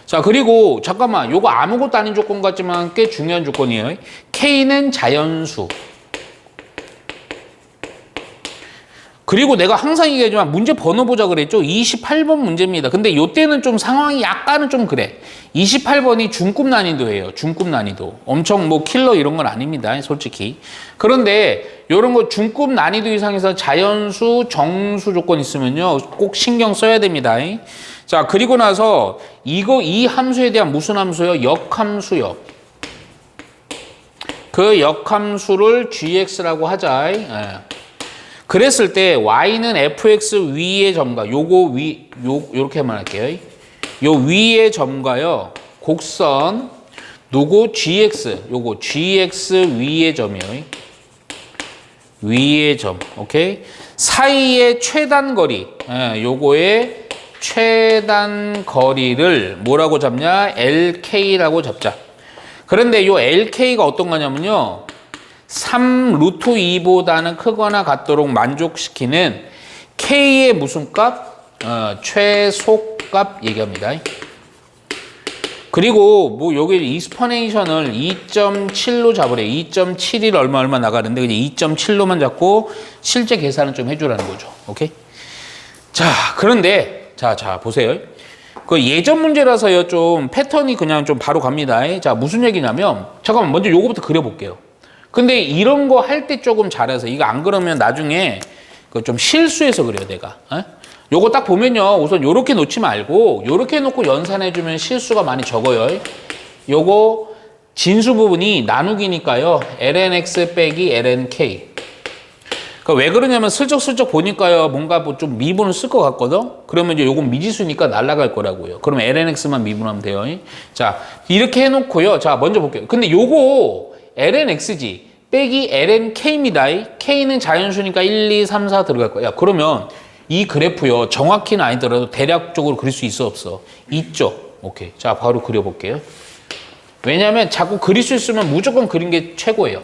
자, 그리고 잠깐만 요거 아무것도 아닌 조건 같지만 꽤 중요한 조건이에요. k는 자연수. 그리고 내가 항상 얘기하지만 문제 번호 보자 그랬죠? 28번 문제입니다. 근데 이때는 좀 상황이 약간은 좀 그래. 28번이 중급 난이도예요. 중급 난이도. 엄청 뭐 킬러 이런 건 아닙니다. 솔직히. 그런데 이런 거 중급 난이도 이상에서 자연수, 정수 조건 있으면요. 꼭 신경 써야 됩니다. 자, 그리고 나서 이 함수에 대한 무슨 함수요? 역함수요. 그 역함수를 gx라고 하자. 그랬을 때 y는 fx 위의 점과 요렇게 말할게요. 요 위의 점과요. 곡선 누구 요거 gx 위의 점이에요. 위의 점. 오케이? 사이의 최단 거리. 요거의 최단 거리를 뭐라고 잡냐? LK라고 잡자. 그런데 요 LK가 어떤 거냐면요. 3 루트 2보다는 크거나 같도록 만족시키는 K의 무슨 값? 최소값 얘기합니다. 그리고 뭐 여기 익스포넨셜을 2.7로 잡으래. 2.7이 얼마 나가는데 그냥 2.7로만 잡고 실제 계산을 좀 해주라는 거죠. 오케이? 자, 그런데 자 보세요. 그 예전 문제라서요 좀 패턴이 그냥 좀 바로 갑니다. 자, 무슨 얘기냐면 잠깐만 먼저 요거부터 그려볼게요. 근데 이런 거 할 때 조금 잘해서 이거 안 그러면 나중에 그 좀 실수해서 그래요 내가. 요거 딱 보면요 우선 요렇게 놓지 말고 요렇게 놓고 연산해주면 실수가 많이 적어요. 요거 진수 부분이 나누기니까요 lnx 빼기 lnk. 그러니까 왜 그러냐면 슬쩍슬쩍 보니까요 뭔가 뭐 좀 미분을 쓸 것 같거든. 그러면 이제 요건 미지수니까 날아갈 거라고요. 그럼 lnx만 미분하면 돼요. 자, 이렇게 해놓고요. 자, 먼저 볼게요. 근데 요거 lnx지 빼기 lnk입니다. k는 자연수니까 1, 2, 3, 4 들어갈 거야. 그러면 이 그래프요 정확히는 아니더라도 대략적으로 그릴 수 있어 없어? 있죠. 오케이. 자, 바로 그려볼게요. 왜냐하면 자꾸 그릴 수 있으면 무조건 그린 게 최고예요.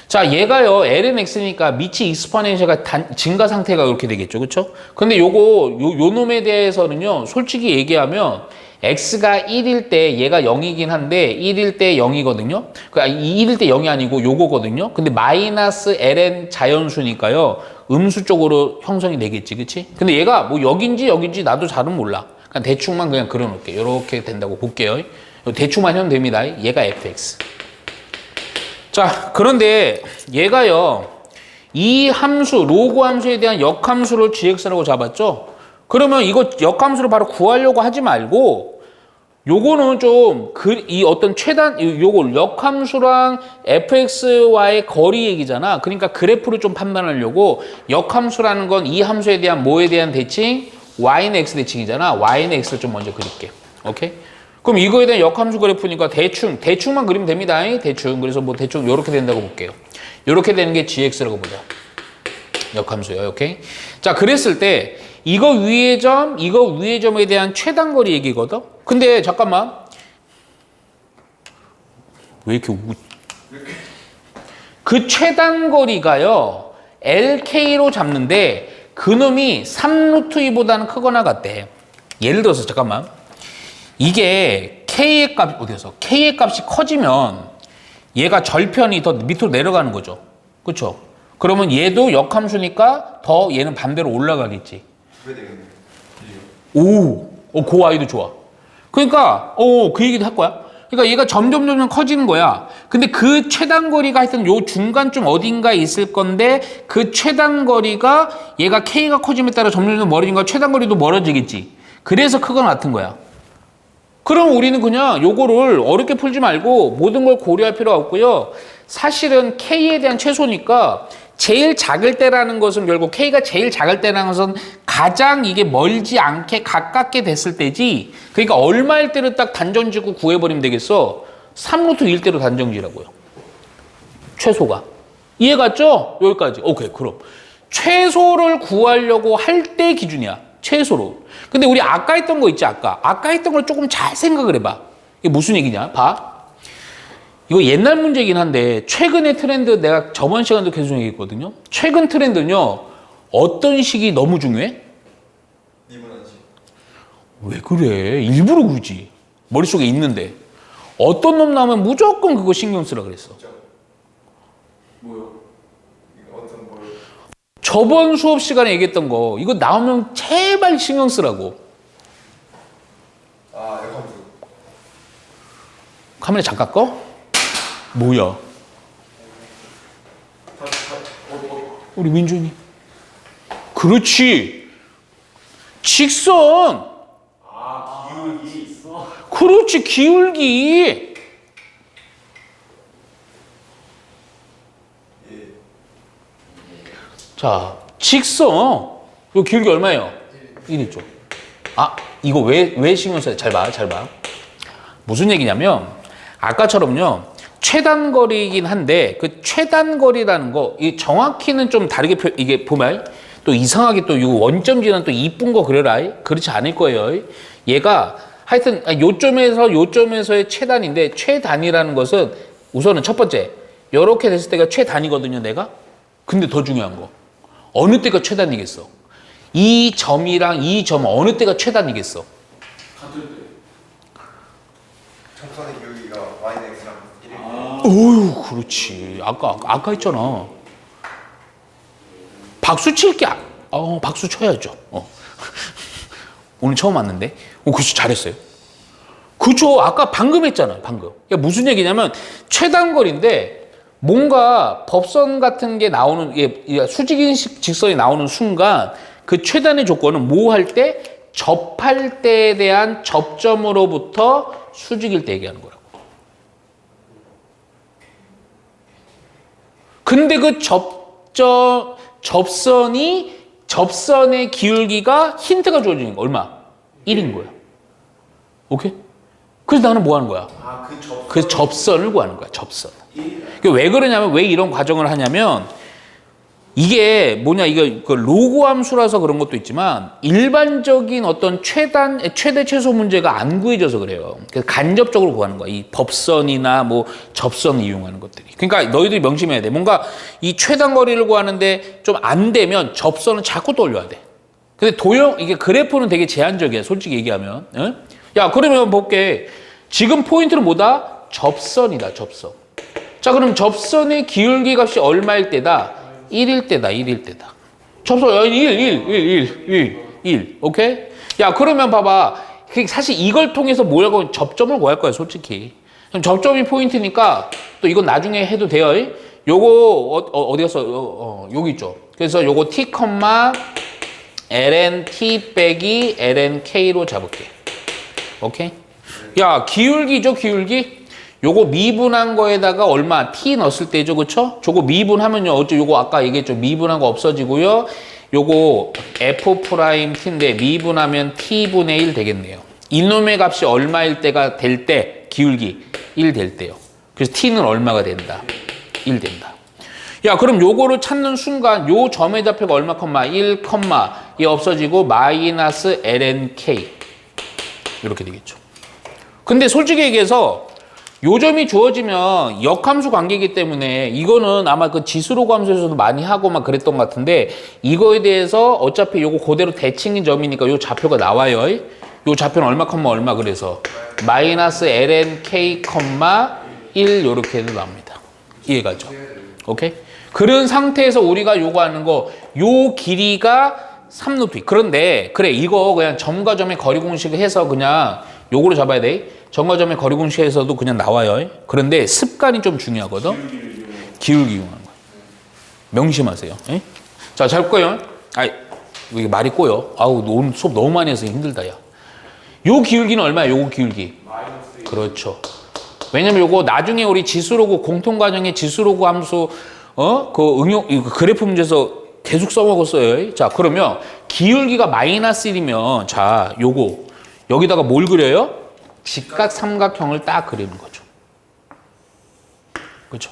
자, 얘가요 lnx니까 밑이 익스포넨셜가 증가 상태가 이렇게 되겠죠. 그렇죠? 근데 요 놈에 대해서는요 솔직히 얘기하면 x가 1일 때 얘가 0이긴 한데 1일 때 0이거든요. 그러니까 1일 때 0이 아니고 요거거든요. 근데 마이너스 ln 자연수니까요. 음수 쪽으로 형성이 되겠지. 그치? 근데 얘가 뭐 여긴지 나도 잘은 몰라. 그냥 대충만 그냥 그려놓을게. 요렇게 된다고 볼게요. 대충만 하면 됩니다. 얘가 fx. 자, 그런데 얘가요. 이 함수, 로그 함수에 대한 역함수를 gx라고 잡았죠? 그러면 이거 역함수를 바로 구하려고 하지 말고 요거는 좀 이 어떤 최단 요거 역함수랑 fx와의 거리 얘기잖아. 그러니까 그래프를 좀 판단하려고 역함수라는 건 이 함수에 대한 뭐에 대한 대칭? y는 x 대칭이잖아. y는 x를 좀 먼저 그릴게. 오케이? 그럼 이거에 대한 역함수 그래프니까 대충만 그리면 됩니다. 대충. 그래서 뭐 대충 요렇게 된다고 볼게요. 요렇게 되는 게 gx라고 보자. 역함수요. 오케이? 자, 그랬을 때 이거 위의 점에 대한 최단 거리 얘기거든? 근데 잠깐만. 왜 이렇게 그 최단 거리가요. LK로 잡는데 그놈이 3루트 2보다는 크거나 같대. 예를 들어서 잠깐만. 이게 K의 값이 커지면 얘가 절편이 더 밑으로 내려가는 거죠. 그렇죠? 그러면 얘도 역함수니까 더 얘는 반대로 올라가겠지. 그 아이도 좋아. 그러니까, 그 얘기도 할 거야. 그러니까 얘가 점점 커지는 거야. 근데 그 최단 거리가 하여튼 요 중간쯤 어딘가에 있을 건데 그 최단 거리가 얘가 K가 커짐에 따라 점점 멀어지니까 최단 거리도 멀어지겠지. 그래서 크거나 같은 거야. 그럼 우리는 그냥 요거를 어렵게 풀지 말고 모든 걸 고려할 필요가 없고요. 사실은 K에 대한 최소니까 제일 작을 때라는 것은 결국 K가 제일 작을 때라는 것은 가장 이게 멀지 않게 가깝게 됐을 때지. 그러니까 얼마일 때를 딱 단정짓고 구해버리면 되겠어. 3루트 1대로 단정지라고요. 최소가. 이해 갔죠? 여기까지. 오케이. 그럼 최소를 구하려고 할 때 기준이야. 최소로. 근데 우리 아까 했던 거 있지, 아까 했던 걸 조금 잘 생각을 해봐. 이게 무슨 얘기냐? 봐. 이거 옛날 문제긴 한데 최근의 트렌드 내가 저번 시간도 계속 얘기했거든요. 최근 트렌드는요. 어떤 식이 너무 중요해? 미분하지. 왜 그래? 일부러 그러지. 머릿속에 있는데. 어떤 놈 나오면 무조건 그거 신경 쓰라 그랬어. 뭐요? 어떤 뭘? 저번 수업 시간에 얘기했던 거 이거 나오면 제발 신경 쓰라고. 아, 역함수. 카메라 잠깐 꺼? 뭐야? 우리 민준이. 그렇지. 직선. 아, 기울기 있어. 그렇지, 기울기. 자, 직선. 요 기울기 얼마예요? 1이죠. 아, 이거 왜 신경 써야 돼? 잘 봐, 잘 봐. 무슨 얘기냐면, 아까처럼요, 최단거리이긴 한데, 그 최단거리라는 거, 이 정확히는 좀 다르게 이게 보면, 또 이상하게 또 이 원점지는 또 이쁜 거 그려라. 그렇지 않을 거예요. 얘가 하여튼 요점에서의 최단인데, 최단이라는 것은 우선은 첫 번째, 이렇게 됐을 때가 최단이거든요, 내가. 근데 더 중요한 거. 어느 때가 최단이겠어? 이 점이랑 이 점 어느 때가 최단이겠어? 같을 때. 점선의 기울기가 y는 x랑 1일 아. 어휴, 그렇지. 아까 했잖아. 박수 칠게. 박수 쳐야죠. 오늘 처음 왔는데. 그렇지, 잘했어요. 그쵸, 아까 방금 했잖아요, 방금. 그러니까 무슨 얘기냐면, 최단거리인데, 뭔가 법선 같은 게 나오는, 수직인 직선이 나오는 순간, 그 최단의 조건은 뭐 할 때? 접할 때에 대한 접점으로부터 수직일 때 얘기하는 거라고. 근데 그 접선의 기울기가 힌트가 주어지는 거 얼마? 1인 거야. 오케이? 그래서 나는 뭐 하는 거야? 아, 그 접선을 구하는 거야, 접선. 왜 그러냐면, 왜 이런 과정을 하냐면, 이게 뭐냐, 이거 그 로그 함수라서 그런 것도 있지만, 일반적인 어떤 최대 최소 문제가 안 구해져서 그래요. 그래서 간접적으로 구하는 거야. 이 법선이나 뭐 접선을 이용하는 것들이. 그러니까 너희들이 명심해야 돼. 뭔가 이 최단 거리를 구하는데 좀 안 되면 접선은 자꾸 떠올려야 돼. 근데 이게 그래프는 되게 제한적이야, 솔직히 얘기하면. 응? 야, 그러면 볼게. 지금 포인트는 뭐다? 접선이다, 접선. 자, 그럼 접선의 기울기 값이 얼마일 때다? 1일 때다, 1일 때다. 접선, 1. 오케이? 야, 그러면 봐봐. 사실 이걸 통해서 뭐라고 접점을 구할 거야, 솔직히. 그럼 접점이 포인트니까 또 이건 나중에 해도 돼요. 요거, 어디 갔어? 여기 있죠. 그래서 요거 t, ln t 빼기 ln k로 잡을게. 오케이? 야, 기울기죠, 기울기? 요거 미분한 거에다가 얼마? t 넣었을 때죠, 그쵸? 저거 미분하면요, 요거 아까 얘기했죠. 미분한 거 없어지고요. 요거 f't인데 미분하면 t분의 1 되겠네요. 이놈의 값이 얼마일 때가 될 때, 기울기 1 될 때요. 그래서 t는 얼마가 된다? 1 된다. 야, 그럼 요거를 찾는 순간 요 점의 좌표가 얼마, 1, 이 없어지고 마이너스 ln k 이렇게 되겠죠. 근데 솔직히 얘기해서 요 점이 주어지면 역함수 관계이기 때문에 이거는 아마 그 지수로그 함수에서도 많이 하고 막 그랬던 것 같은데 이거에 대해서 어차피 요거 그대로 대칭인 점이니까 요 좌표가 나와요. 요 좌표는 얼마, 그래서 마이너스 ln k, 1 요렇게 해도 나옵니다. 이해가죠? 오케이? 그런 상태에서 우리가 요거 하는 거, 요 길이가 3루트. 그런데 그래, 이거 그냥 점과 점의 거리 공식을 해서 그냥 요거로 잡아야 돼. 점과 점의 거리 공식에서도 그냥 나와요. 그런데 습관이 좀 중요하거든. 기울기 이용하는 거야. 명심하세요. 에? 자, 잘 볼까요? 이게 말이 꼬여. 오늘 수업 너무 많이 해서 힘들다, 야. 요 기울기는 얼마야? 요거 기울기. 그렇죠. 왜냐면 요거 나중에 우리 지수로그 공통과정의 지수로그 함수 그 응용 그 그래프 문제에서 계속 써먹었어요. 자, 그러면 기울기가 마이너스 1이면 자, 요거 여기다가 뭘 그려요? 직각 삼각형을 딱 그리는 거죠. 그렇죠?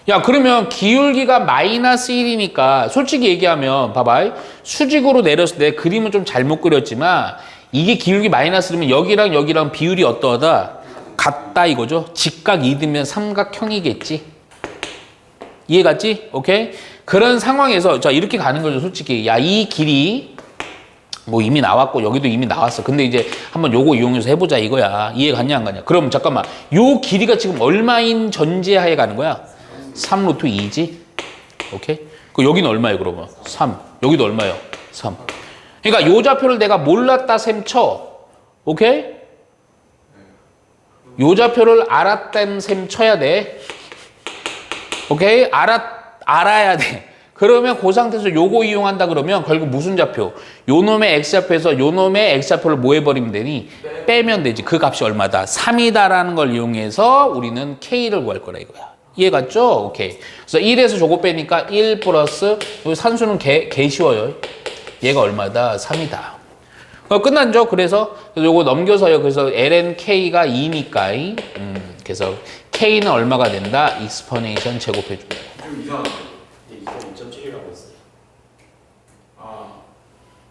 야, 그러면 기울기가 마이너스 1이니까 솔직히 얘기하면 봐봐. 수직으로 내렸을 때 그림은 좀 잘못 그렸지만 이게 기울기 마이너스 1이면 여기랑 비율이 어떠하다? 같다 이거죠. 직각 2면 삼각형이겠지. 이해갔지? 오케이? 그런 상황에서 자, 이렇게 가는 거죠, 솔직히. 야, 이 길이 뭐 이미 나왔고 여기도 이미 나왔어. 근데 이제 한번 요거 이용해서 해보자 이거야. 이해 갔냐 안 갔냐? 그럼 잠깐만. 요 길이가 지금 얼마인 전제하에 가는 거야? 3루트 2지. 오케이? 그 여기는 얼마예요, 그러면? 3. 여기도 얼마예요? 3. 그러니까 요 좌표를 내가 몰랐다 셈 쳐. 오케이? 요 좌표를 알았던 셈 쳐야 돼. 오케이? 알아야 돼. 그러면 그 상태에서 요거 이용한다 그러면 결국 무슨 좌표? 요 놈의 x좌표에서 요 놈의 x좌표를 뭐 해버리면 되니? 빼면 되지. 그 값이 얼마다? 3이다라는 걸 이용해서 우리는 k를 구할 거라 이거야. 이해갔죠? 오케이. 그래서 1에서 저거 빼니까 1 플러스 요 산수는 개 쉬워요. 얘가 얼마다? 3이다. 끝났죠? 그래서 요거 넘겨서요. 그래서 lnk가 2니까 그래서 k는 얼마가 된다? 익스포네이션 제곱해줍니다. 좀 이상한데. 네, 2.7이라고 했어요. 아,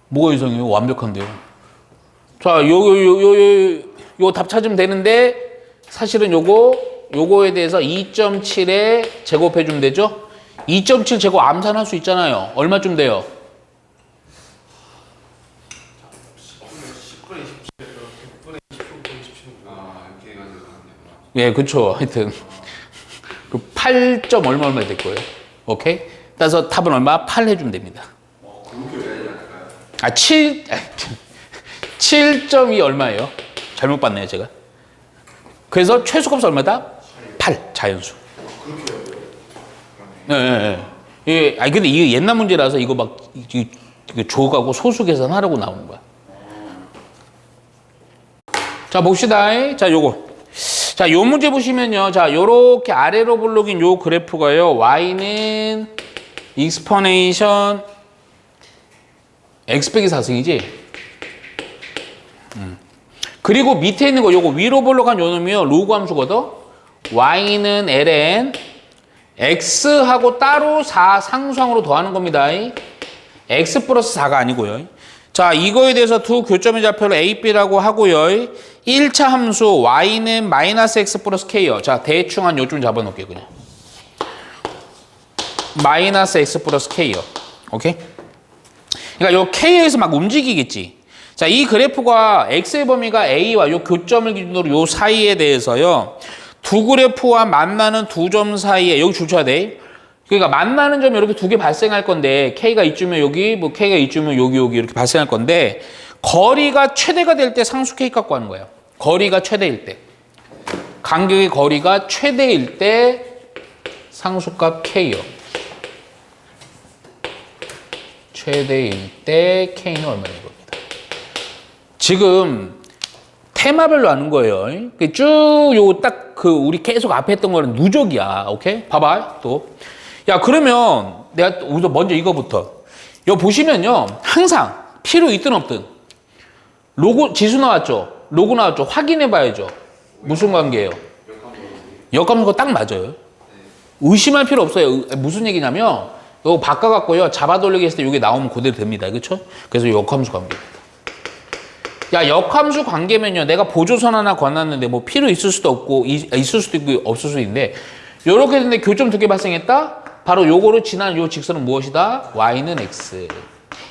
뭐가 이상해요? 완벽한데요. 자, 요 답 찾으면 되는데 사실은 요거에 대해서 2.7에 제곱해주면 되죠? 2.7 제곱 암산할 수 있잖아요. 얼마쯤 돼요? 10분의 27에서 100분의 10분 17. 아, 이렇게 해가지고 하네요. 예, 그쵸. 하여튼 그 8점 얼마 될 거예요. 오케이? 따라서 답은 얼마? 8 해주면 됩니다. 그렇게 해야 되지 않을까요? 아, 7점이 얼마예요? 잘못 봤네요, 제가. 그래서 최소값은 얼마다? 8, 자연수. 그렇게 해야 돼요? 예, 예, 예. 예, 아니, 근데 이게 옛날 문제라서 이거 막, 조하고 소수 계산하라고 나오는 거야. 자, 봅시다. 자, 요거. 자, 요 문제 보시면요. 자, 요렇게 아래로 블록인 요 그래프가요. y는 익스포네이션 x 빼기 4승이지? 그리고 밑에 있는 거 요거 위로 블록한 요 놈이요. 로그 함수거든? y는 ln x하고 따로 4 상수항으로 더하는 겁니다. x 플러스 4가 아니고요. 자, 이거에 대해서 두 교점의 좌표를 a, b라고 하고요. 1차 함수 y는 마이너스 x 플러스 k요. 자, 대충 한 요쯤 잡아놓을게요. 그냥 마이너스 x 플러스 k요. 오케이? 그러니까 요 k에서 막 움직이겠지. 자, 이 그래프가 x의 범위가 a와 요 교점을 기준으로 요 사이에 대해서요. 두 그래프와 만나는 두 점 사이에 여기 줄쳐야 돼. 그러니까 만나는 점이 이렇게 두 개 발생할 건데 k가 이쯤이면 여기, 뭐 k가 이쯤이면 여기 이렇게 발생할 건데 거리가 최대가 될 때 상수 k 갖고 하는 거예요. 거리가 최대일 때. 간격의 거리가 최대일 때 상수값 k요. 최대일 때 k는 얼마인 겁니다. 지금 테마별로 하는 거예요. 쭉 요 딱 그 우리 계속 앞에 했던 거는 누적이야. 오케이? 봐봐. 또. 야, 그러면 내가 우선 먼저 이거부터. 요 보시면요. 항상 필요 있든 없든 로그 지수 나왔죠? 로그 나왔죠? 확인해 봐야죠. 무슨 관계예요? 역함수가 딱 맞아요. 의심할 필요 없어요. 무슨 얘기냐면 이거 바꿔갖고요. 잡아 돌리기 했을 때 이게 나오면 그대로 됩니다. 그렇죠? 그래서 역함수 관계입니다. 야, 역함수 관계면요. 내가 보조선 하나 권놨는데 뭐 필요 있을 수도 없고 있을 수도 있고 없을 수도 있는데 요렇게 됐는데 교점 두 개 발생했다? 바로 요거로 지난 요 직선은 무엇이다? y는 x.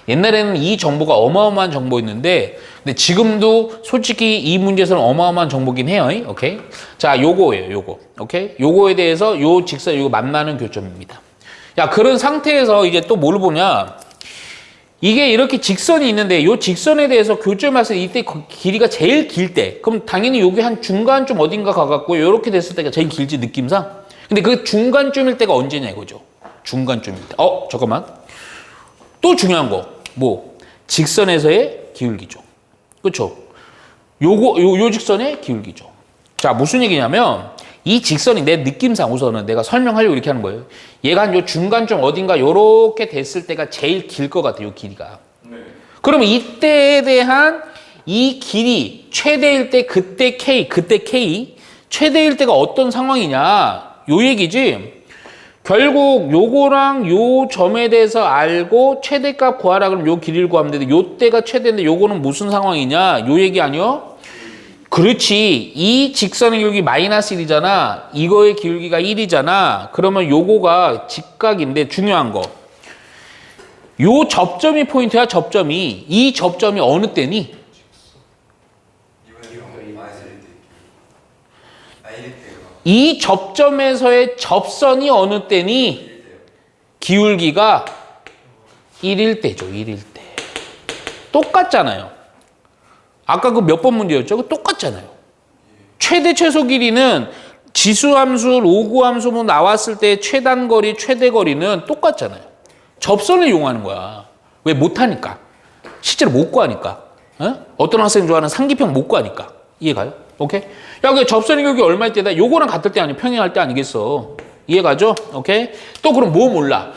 옛날에는 이 정보가 어마어마한 정보였는데 근데 지금도 솔직히 이 문제에서는 어마어마한 정보긴 해요. 오케이? 자, 요거예요. 요거. 오케이? 요거에 대해서 요 직선 요거 만나는 교점입니다. 야, 그런 상태에서 이제 또 뭘 보냐? 이게 이렇게 직선이 있는데 이 직선에 대해서 교점했을 때 이때 길이가 제일 길 때 그럼 당연히 여기 한 중간쯤 어딘가 가갖고 이렇게 됐을 때가 제일 길지 느낌상. 근데 그 중간쯤일 때가 언제냐 이거죠. 중간쯤일 때. 잠깐만. 또 중요한 거. 뭐 직선에서의 기울기죠. 그렇죠? 요 직선의 기울기죠. 자, 무슨 얘기냐면 이 직선이 내 느낌상 우선은 내가 설명하려고 이렇게 하는 거예요. 얘가 한 요 중간쯤 어딘가 요렇게 됐을 때가 제일 길 것 같아요. 요 길이가. 네. 그러면 이때에 대한 이 길이 최대일 때 그때 K 최대일 때가 어떤 상황이냐 요 얘기지. 결국 요거랑 요 점에 대해서 알고 최대값 구하라 그러면 요 길이를 구하면 되는데 요 때가 최대인데 요거는 무슨 상황이냐 요 얘기 아니요? 그렇지. 이 직선의 기울기 마이너스 1이잖아. 이거의 기울기가 1이잖아. 그러면 요거가 직각인데 중요한 거. 요 접점이 포인트야, 접점이. 이 접점이 어느 때니? 이 접점에서의 접선이 어느 때니? 기울기가 1일 때죠. 1일 때. 똑같잖아요. 아까 그 몇 번 문제였죠? 그 똑같잖아요. 최대 최소 길이는 지수함수, 로그함수 뭐 나왔을 때 최단거리, 최대거리는 똑같잖아요. 접선을 이용하는 거야. 왜? 못하니까. 실제로 못 구하니까. 어떤 학생 좋아하는 상기평 못 구하니까. 이해가요? 오케이? 야, 그 접선의 기울기 얼마일 때다? 요거랑 같을 때 아니야. 평행할 때 아니겠어. 이해가죠? 오케이? 또 그럼 뭐 몰라?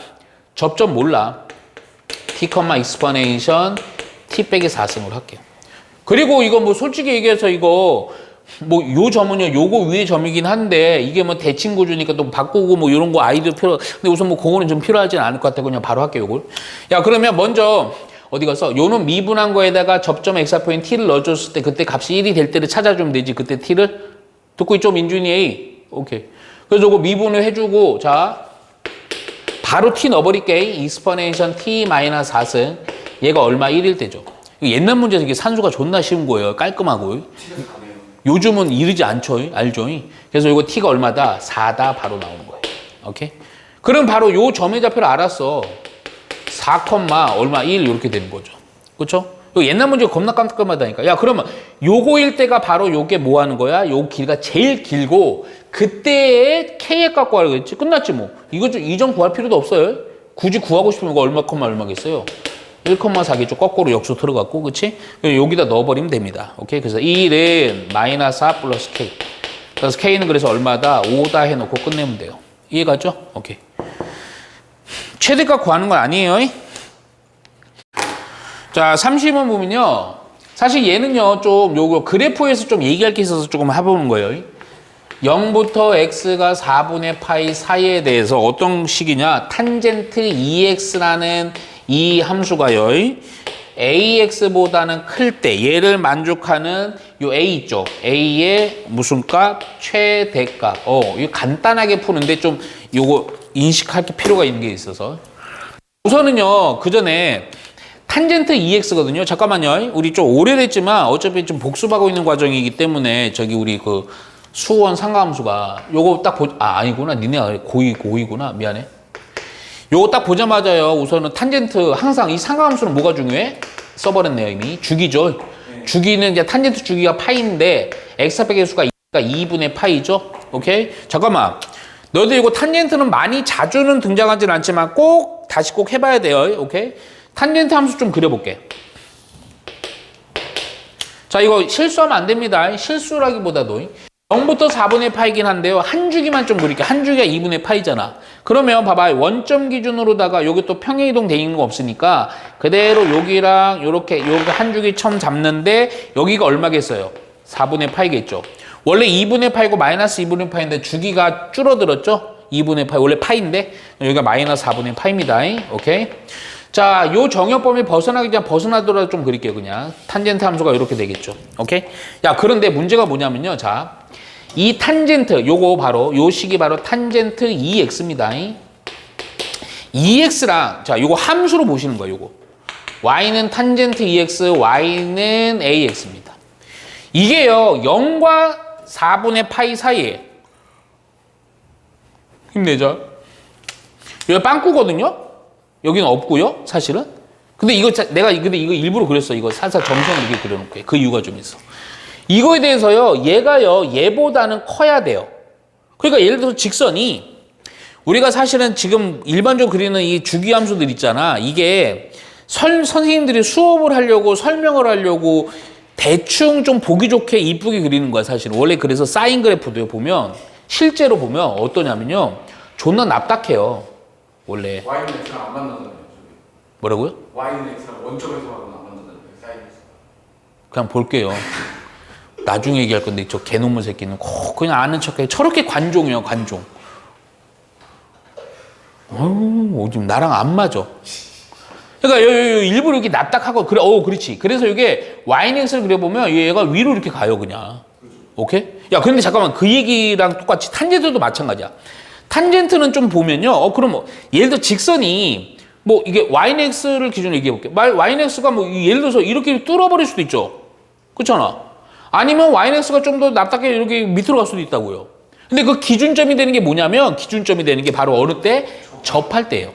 접점 몰라. t, 익스퍼네이션 t 빼기 4승으로 할게요. 그리고 이거 뭐 솔직히 얘기해서 이거 뭐 요 점은요 요거 위에 점이긴 한데 이게 뭐 대칭 구조니까 또 바꾸고 뭐 이런 거 아이디어 필요. 근데 우선 뭐 그거는 좀 필요하진 않을 것 같아. 그냥 바로 할게요 요걸. 야 그러면 먼저 어디 가서 요는 미분한 거에다가 접점 엑사포인 t를 넣어줬을 때 그때 값이 1이 될 때를 찾아주면 되지. 그때 t를 듣고 있죠 민준이 A. 오케이. 그래서 요거 미분을 해주고 자 바로 t 넣어버릴게. 익스퍼네이션 t 마이너스 4승 얘가 얼마 1일 때죠. 옛날 문제에서 이게 산수가 존나 쉬운 거예요. 깔끔하고. 요즘은 이르지 않죠. 알죠? 그래서 이거 t가 얼마다? 4다 바로 나오는 거예요. 오케이? 그럼 바로 요 점의 좌표를 알았어. 4, 얼마 1 이렇게 되는 거죠. 그렇죠? 옛날 문제 겁나 깜깜하다니까. 야 그러면 요거일 때가 바로 요게 뭐 하는 거야? 요 길이가 제일 길고 그때의 k액 갖고 하려고 했지. 끝났지 뭐. 이거 좀 이점 구할 필요도 없어요. 굳이 구하고 싶으면 이거 얼마겠어요? 1,4겠죠. 거꾸로 역수 들어갔고, 그치? 여기다 넣어버리면 됩니다. 오케이? 그래서 1은 마이너스 4 플러스 k. 그래서 k는 그래서 얼마다? 5다 해놓고 끝내면 돼요. 이해가죠? 오케이. 최대값 구하는 건 아니에요. 자, 30번 보면요. 사실 얘는요, 좀 요거 그래프에서 좀 얘기할 게 있어서 조금 해보는 거예요. 0부터 x가 4분의 파이 사이에 대해서 어떤 식이냐? 탄젠트 2x라는 이 함수가요. AX보다는 클 때 얘를 만족하는 요 A 있죠. A의 무슨 값? 최대값. 이거 간단하게 푸는데 좀 요거 인식할 필요가 있는 게 있어서. 우선은요. 그 전에 탄젠트 2x거든요. 잠깐만요. 우리 좀 오래됐지만 어차피 좀 복습하고 있는 과정이기 때문에 저기 우리 그 수원 상가함수가 요거 딱 아니구나. 니네 고2구나. 미안해. 요거 딱 보자마자요. 우선은 탄젠트 항상 이 상가함수는 뭐가 중요해? 써버렸네요 이미. 주기죠. 주기는 이제 탄젠트 주기가 파이인데 엑스합의 개수가 2분의 파이죠. 오케이? 잠깐만. 너희들 이거 탄젠트는 많이 자주는 등장하진 않지만 다시 꼭 해봐야 돼요. 오케이? 탄젠트 함수 좀 그려볼게. 자 이거 실수하면 안 됩니다. 실수라기보다도 0부터 4분의 파이긴 한데요. 한 주기만 좀 그릴게요. 한 주기가 2분의 파이잖아. 그러면 봐봐. 원점 기준으로다가 여기 또 평행이동 돼 있는 거 없으니까 그대로 여기랑 요렇게 여기 한 주기 처음 잡는데 여기가 얼마겠어요? 4분의 파이겠죠. 원래 2분의 파이고 마이너스 2분의 파이인데 주기가 줄어들었죠? 2분의 파이. 원래 파이인데 여기가 마이너스 4분의 파이입니다. 오케이? 자, 요 정역범위 벗어나기 전 벗어나더라도 좀 그릴게요. 그냥. 탄젠트 함수가 이렇게 되겠죠. 오케이? 야, 그런데 문제가 뭐냐면요. 자. 이 탄젠트, 요거 바로, 요 식이 바로 탄젠트 2x입니다. 2x랑, 자, 요거 함수로 보시는 거예요, 요거. y는 탄젠트 2x, y는 ax입니다. 이게요, 0과 4분의 파이 사이에. 힘내자. 여기 빵꾸거든요? 여기는 없고요, 사실은. 근데 이거, 근데 이거 일부러 그렸어. 이거 살살 점선 이렇게 그려놓을게. 그 이유가 좀 있어. 이거에 대해서요, 얘보다는 커야 돼요. 그러니까 예를 들어서 직선이, 우리가 사실은 지금 일반적으로 그리는 이 주기함수들 있잖아. 이게 선생님들이 수업을 하려고 설명을 하려고 대충 좀 보기 좋게 이쁘게 그리는 거야, 사실은. 원래 그래서 사인 그래프도 보면, 실제로 보면 어떠냐면요, 존나 납작해요. 원래. Y는 X랑 안 만나잖아요. 뭐라고요? Y는 X랑 원점에서만 안 만나잖아요. 사인에서. 그냥 볼게요. 나중에 얘기할 건데 저 개놈의 새끼는 꼭 그냥 아는 척해. 저렇게 관종이에요, 관종. 지금 나랑 안 맞아. 그러니까 일부러 이렇게 납작하고 그래. 그렇지. 그래서 이게 yx를 그려보면 얘가 위로 이렇게 가요, 그냥. 오케이? 야, 그런데 잠깐만 그 얘기랑 똑같이 탄젠트도 마찬가지야. 탄젠트는 좀 보면요. 그럼 예를 들어 직선이 뭐 이게 yx를 기준으로 얘기해 볼게. yx가 뭐 예를 들어서 이렇게 뚫어버릴 수도 있죠. 그렇잖아. 아니면 yx가 좀 더 납작하게 이렇게 밑으로 갈 수도 있다고요. 근데 그 기준점이 되는 게 뭐냐면 기준점이 되는 게 바로 어느 때? 접할 때예요.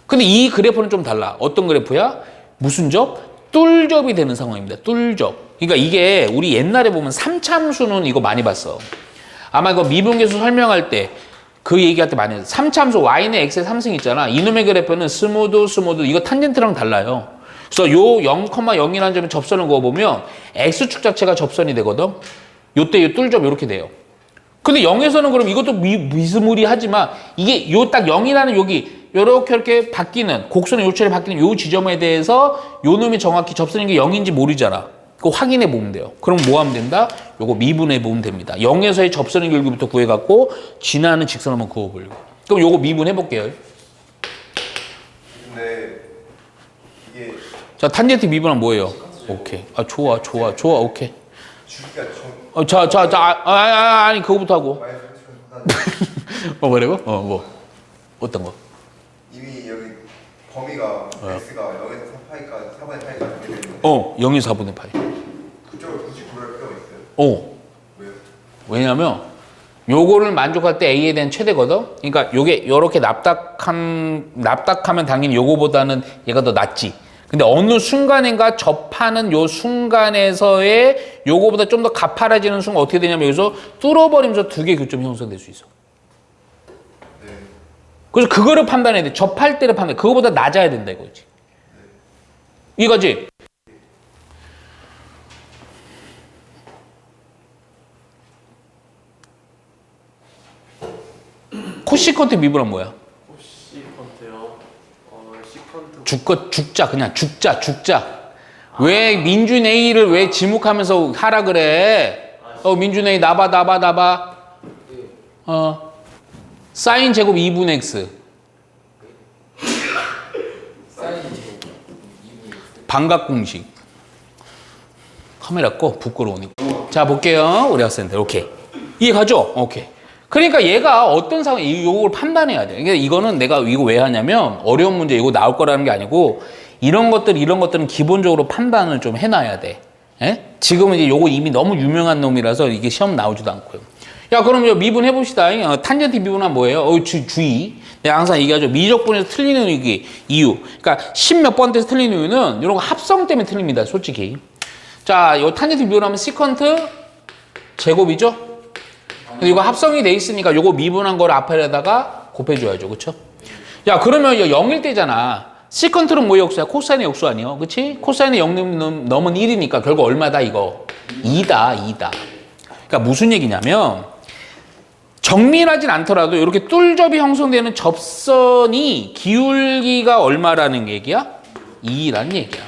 근데 이 그래프는 좀 달라. 어떤 그래프야? 무슨 접? 뚫접이 되는 상황입니다. 뚫접. 그러니까 이게 우리 옛날에 보면 삼참수는 이거 많이 봤어. 아마 이거 미분계수 설명할 때 그 얘기할 때 많이 했어. 삼참수 y는 x의 3승 있잖아. 이놈의 그래프는 스무드 이거 탄젠트랑 달라요. 그래서 요 0,0이라는 점에 접선을 그어보면 x축 자체가 접선이 되거든. 요때 요 뚫접 이렇게 돼요. 근데 0에서는 그럼 이것도 미스무리하지만 이게 요 딱 0이라는 여기 요렇게 이렇게 바뀌는 곡선의 요철이 바뀌는 요 지점에 대해서 요 놈이 정확히 접선인 게 0인지 모르잖아. 그거 확인해 보면 돼요. 그럼 뭐 하면 된다? 요거 미분해 보면 됩니다. 0에서의 접선의 길이부터 구해갖고 지나는 직선 한번 그어보려고. 그럼 요거 미분해 볼게요. 근데 이게 자, 탄젠트 미분은 뭐예요? 오케이. 아, 좋아. 오케이. 주기가 좀 아니, 그거부터 하고. 마이너스 뭐라고? 뭐. 어떤 거? 이미 여기 범위가 x가 0에서 3파이까지 4분의 파이까지 정해져 있는데 0이 4분의 파이. 그쪽을 굳이 고를 필요가 있어요? 왜요? 왜냐면 요거를 만족할 때 A에 대한 최대거든. 그러니까 요게 요렇게 납작하면 당연히 요거보다는 얘가 더 낫지. 근데 어느 순간인가 접하는 요 순간에서의 요거보다 좀 더 가파라지는 순간 어떻게 되냐면 여기서 뚫어버리면서 두 개의 교점이 형성될 수 있어. 네. 그래서 그거를 판단해야 돼. 접할 때를 판단해. 그거보다 낮아야 된다 이거지. 이거지? 코시컨트 미분은 뭐야? 시컨트요. 시컨트. 죽자 그냥 죽자. 왜 민준 A를 왜 지목하면서 하라 그래? 민준 A 나봐. 사인 제곱 2분의 x. 반각 공식. 카메라 꺼 부끄러우니까. 자 볼게요 우리 학생들. 오케이 이해 가죠? 오케이. 그러니까 얘가 어떤 상황, 이걸 판단해야 돼. 그러니까 이거는 내가 이거 왜 하냐면 어려운 문제 이거 나올 거라는 게 아니고 이런 것들은 기본적으로 판단을 좀 해놔야 돼. 예? 지금은 이제 요거 이미 너무 유명한 놈이라서 이게 시험 나오지도 않고요. 야, 그럼 이거 미분 해봅시다. 탄젠트 미분은 뭐예요? 주의. 내가 항상 얘기하죠. 미적분에서 틀리는 이유. 그러니까 10몇 번째에서 틀리는 이유는 이런 거 합성 때문에 틀립니다. 솔직히. 자, 요 탄젠트 미분하면 시컨트 제곱이죠? 근데 이거 합성이 돼 있으니까 요거 미분한 거를 앞에다가 곱해줘야죠. 그쵸? 야, 그러면 0일 때잖아. 시컨트는 뭐의 역수야? 코사인의 역수 아니요? 그치? 코사인의 0 넘은 1이니까 결국 얼마다 이거? 2다. 그러니까 무슨 얘기냐면 정밀하진 않더라도 이렇게 뚫접이 형성되는 접선이 기울기가 얼마라는 얘기야? 2라는 얘기야.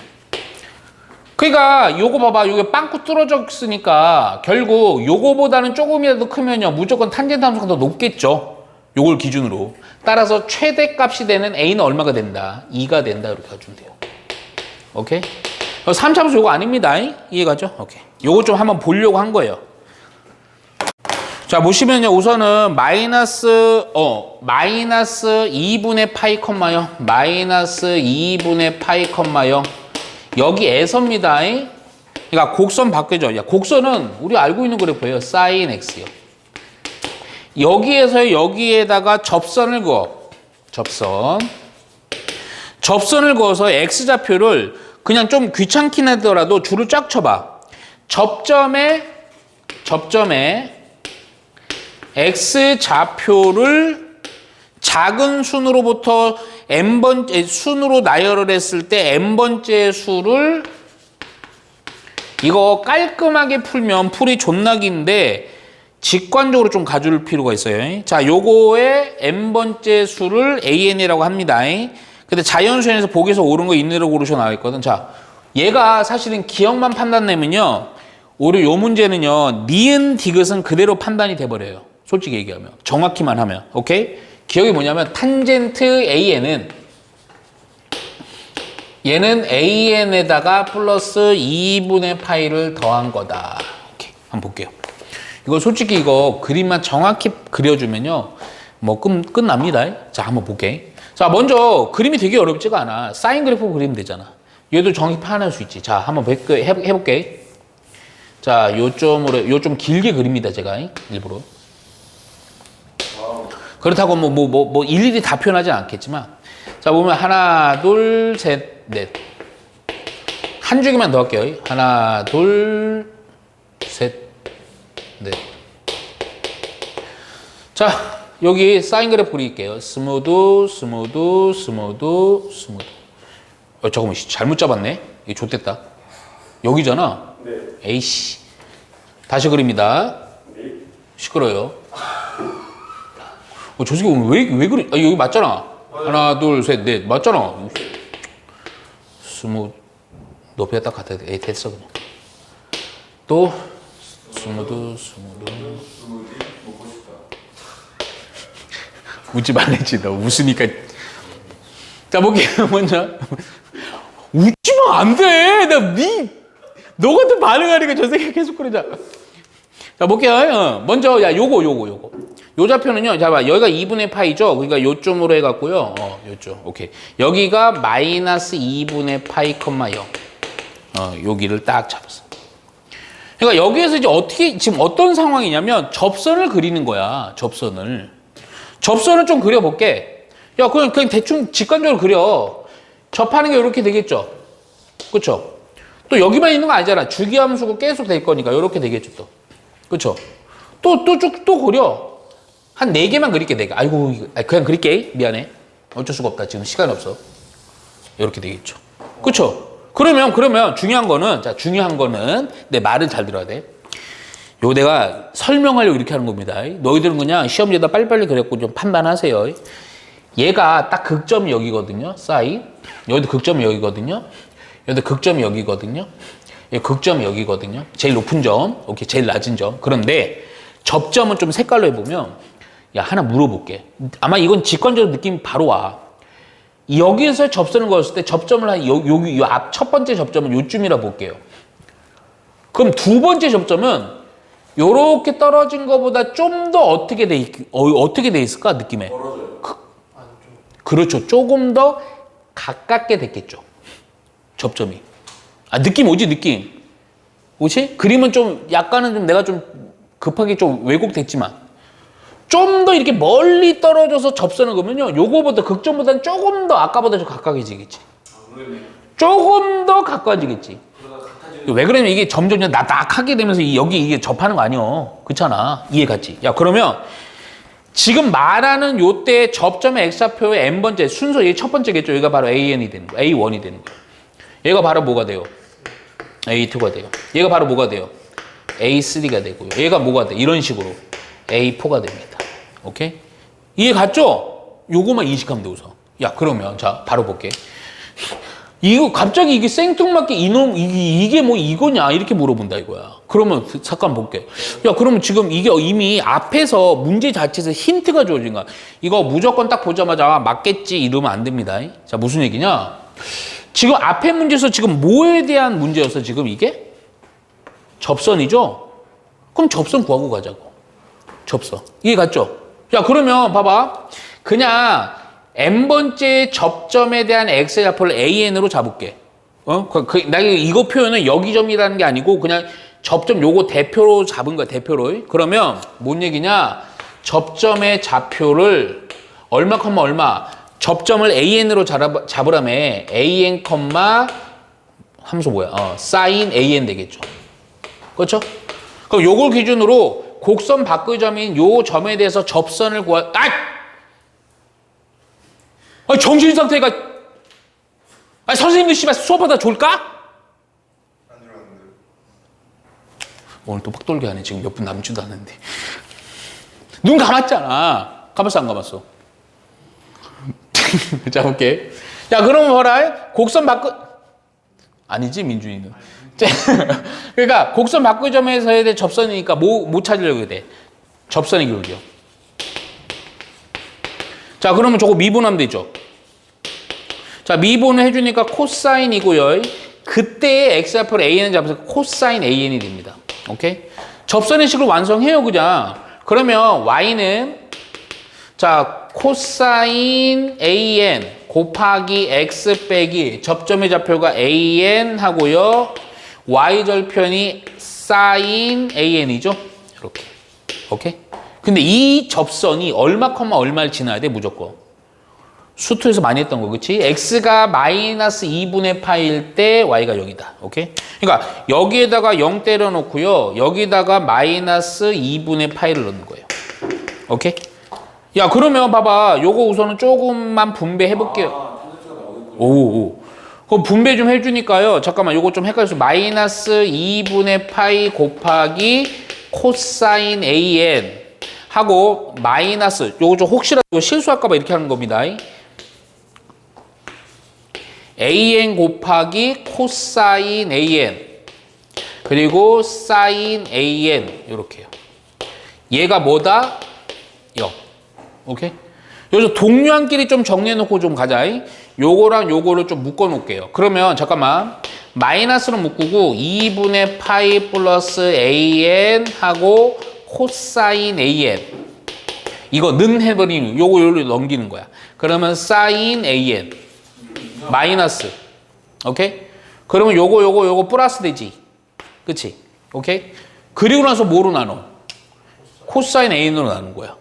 그러니까 요거 봐봐. 요게 빵꾸 뚫어져 있으니까 결국 요거보다는 조금이라도 크면요 무조건 탄젠트 함수가 더 높겠죠. 요걸 기준으로. 따라서 최대값이 되는 A는 얼마가 된다? 2가 된다. 이렇게 가주면 돼요. 오케이? 3차함수 요거 아닙니다. 이해가죠? 오케이. 요거 좀 한번 보려고 한 거예요. 자, 보시면요. 우선은 마이너스 2분의 파이 컴마 0. 마이너스 2분의 파이 컴마 0. 여기에서입니다. 그러니까 곡선 바뀌죠. 야, 곡선은 우리 알고 있는 그래프예요. 사인 x요. 여기에서 여기에다가 접선을 그어. 접선을 그어서 x좌표를 그냥 좀 귀찮긴 하더라도 줄을 쫙 쳐봐. 접점에 x좌표를 작은 순으로부터 n번째 순으로 나열을 했을 때 n번째 수를 이거 깔끔하게 풀면 풀이 존나 긴데 직관적으로 좀 가줄 필요가 있어요. 자, 요거의 n번째 수를 an이라고 합니다. 근데 자연수에서 보기에서 옳은 거 있느라고 고르셔 나와 있거든. 자, 얘가 사실은 기억만 판단내면요. 오히려 요 문제는요. 니은 디귿은 그대로 판단이 돼버려요. 솔직히 얘기하면. 정확히만 하면. 오케이? 기억이 뭐냐면 탄젠트 AN은 얘는 AN에다가 플러스 2분의 파이를 더한 거다. 오케이. 한번 볼게요. 이거 솔직히 이거 그림만 정확히 그려주면요. 뭐 끝납니다. 자, 한번 볼게. 자, 먼저 그림이 되게 어렵지가 않아. 사인 그래프 그리면 되잖아. 얘도 정확히 파악할 수 있지. 자, 한번 해볼게. 자, 요점으로 좀 길게 그립니다. 제가 일부러. 그렇다고 뭐 일일이 다 표현하지 않겠지만 자, 보면 하나, 둘, 셋, 넷. 한 주기만 더 할게요. 하나, 둘, 셋, 넷. 자, 여기 사인 그래프 그릴게요. 스무드, 스무드, 스무드, 스무드. 잠깐만, 잘못 잡았네. 이게 좋댔다. 여기잖아. 네. 에이씨. 다시 그립니다. 네. 시끄러요. 저 새끼 오늘 왜 그래? 아, 여기 맞잖아. 하나, 둘, 셋, 넷. 맞잖아. 스무드. 높이가 딱 같아. 에이, 됐어, 그냥. 또, 스무드, 스무드. 먹고 싶다. 웃지 말랬지, 너. 웃으니까. 자, 볼게요, 먼저. 웃지면 안 돼! 너 같은 반응하니까 저 새끼 계속 그러자. 자, 볼게요. 먼저, 야, 요거. 요 좌표는요, 자, 봐. 여기가 2분의 파이죠? 그러니까 요점으로 해갖고요. 요점. 오케이. 여기가 마이너스 2분의 파이, 0. 여기를 딱 잡았어. 그러니까 여기에서 이제 어떻게, 지금 어떤 상황이냐면, 접선을 그리는 거야. 접선을 좀 그려볼게. 야, 그냥 대충 직관적으로 그려. 접하는 게 이렇게 되겠죠? 그쵸? 또 여기만 있는 거 아니잖아. 주기함수고 계속 될 거니까 이렇게 되겠죠, 또. 그쵸? 또 그려. 한 4개만 그릴게, 4개. 아이고, 그냥 그릴게. 미안해. 어쩔 수가 없다. 지금 시간 없어. 이렇게 되겠죠. 그쵸? 그러면 중요한 거는 내 말을 잘 들어야 돼. 요 내가 설명하려고 이렇게 하는 겁니다. 너희들은 그냥 시험지에다 빨리빨리 그렸고 좀 판단하세요. 얘가 딱 극점이 여기거든요. 사인. 여기도 극점이 여기거든요. 여기도 극점이 여기거든요. 여기 극점이 여기거든요. 제일 높은 점, 오케이, 제일 낮은 점. 그런데 접점은 좀 색깔로 해보면, 야, 하나 물어볼게. 아마 이건 직관적으로 느낌이 바로 와. 여기에서 접선을 그었을 때 접점을 여기 앞 첫 번째 접점은 요쯤이라 볼게요. 그럼 두 번째 접점은 요렇게 떨어진 것보다 좀 더 어떻게 돼 있을까? 느낌에. 그렇죠. 조금 더 가깝게 됐겠죠. 접점이. 느낌 오지, 느낌. 오지? 그림은 좀, 약간은 좀 내가 좀 급하게 좀 왜곡됐지만, 좀 더 이렇게 멀리 떨어져서 접선을 그으면요, 요거보다, 극점보다는 조금 더 아까보다 좀 가까워지겠지. 조금 더 가까워지겠지. 왜 그러냐면 이게 점점 나닥하게 되면서 여기 이게 접하는 거 아니야. 그렇잖아. 이해 갔지? 야, 그러면 지금 말하는 요때 접점의 X좌표의 N번째 순서, 이게 첫 번째겠죠. 얘가 바로 AN이 되는 거야. A1이 되는 거야. 얘가 바로 뭐가 돼요? A2가 돼요. 얘가 바로 뭐가 돼요? A3가 되고요. 얘가 뭐가 돼? 이런 식으로 A4가 됩니다. 오케이? 이해 갔죠? 요거만 인식하면 돼, 우선. 야, 그러면 자, 바로 볼게. 이거 갑자기 이게 생뚱맞게 이게 뭐 이거냐 이렇게 물어본다 이거야. 그러면 잠깐 볼게. 야, 그러면 지금 이게 이미 앞에서 문제 자체에서 힌트가 주어진 거야. 이거 무조건 딱 보자마자 맞겠지 이러면 안 됩니다. 자, 무슨 얘기냐? 지금 앞에 문제에서 지금 뭐에 대한 문제였어? 지금 이게 접선이죠? 그럼 접선 구하고 가자고. 접선. 이해 갔죠? 야, 그러면 봐봐. 그냥 n번째 접점에 대한 x의 좌표를 an으로 잡을게. 나 이거 표현은 여기 점이라는 게 아니고 그냥 접점 요거 대표로 잡은 거야, 대표로. 그러면 뭔 얘기냐? 접점의 좌표를 얼마, 접점을 an으로 잡으라며 an, 함수 뭐야? sin an 되겠죠. 그렇죠? 그럼 요걸 기준으로 곡선 바꾸기 점인 요 점에 대해서 접선을 정신 상태가, 선생님들 씨발 수업하다 졸까? 안 들어갔는데. 오늘 또 막 돌게 하네. 지금 몇 분 남지도 않는데. 눈 감았잖아. 감았어, 안 감았어? 자, 볼게. 자, 그러면 봐라. 곡선 아니지, 민준이는. 그러니까 곡선 바꾸기 점에서에 대해 접선이니까 뭐 찾으려고 돼? 접선의 기울기요. 자, 그러면 저거 미분하면 되죠. 자, 미분을 해주니까 코사인이고요. 그때의 x좌표를 an을 잡아서 코사인 an이 됩니다. 오케이? 접선의 식을 완성해요, 그냥. 그러면 y는 자, 코사인 an 곱하기 x 빼기 접점의 좌표가 an 하고요. y절편이 sin an이죠. 이렇게. 오케이? 근데 이 접선이 얼마를 지나야 돼, 무조건. 수투에서 많이 했던 거, 그치? x가 마이너스 2분의 파일 때 y가 0이다. 오케이? 그러니까 여기에다가 0 때려놓고요. 여기다가 마이너스 2분의 파일을 넣는 거예요. 오케이? 야, 그러면 봐봐. 요거 우선은 조금만 분배해 볼게요. 오. 그럼 분배 좀 해주니까요. 잠깐만, 요거 좀 헷갈려서 마이너스 2분의 파이 곱하기 코사인 AN 하고 마이너스, 요거 좀 혹시라도 실수할까봐 이렇게 하는 겁니다. AN 곱하기 코사인 AN 그리고 사인 AN 요렇게요. 얘가 뭐다? 0. 오케이? 여기서 동류한끼리 좀 정리해놓고 좀 가자. 요거랑 요거를 좀 묶어놓을게요. 그러면 잠깐만 마이너스로 묶고 2분의 파이 플러스 AN 하고 코사인 AN 이거 는 해버리는 요거를 넘기는 거야. 그러면 사인 AN 마이너스. 오케이? 그러면 요거 플러스 되지. 그치? 오케이? 그리고 나서 뭐로 나눠? 코사인 AN으로 나눈 거야.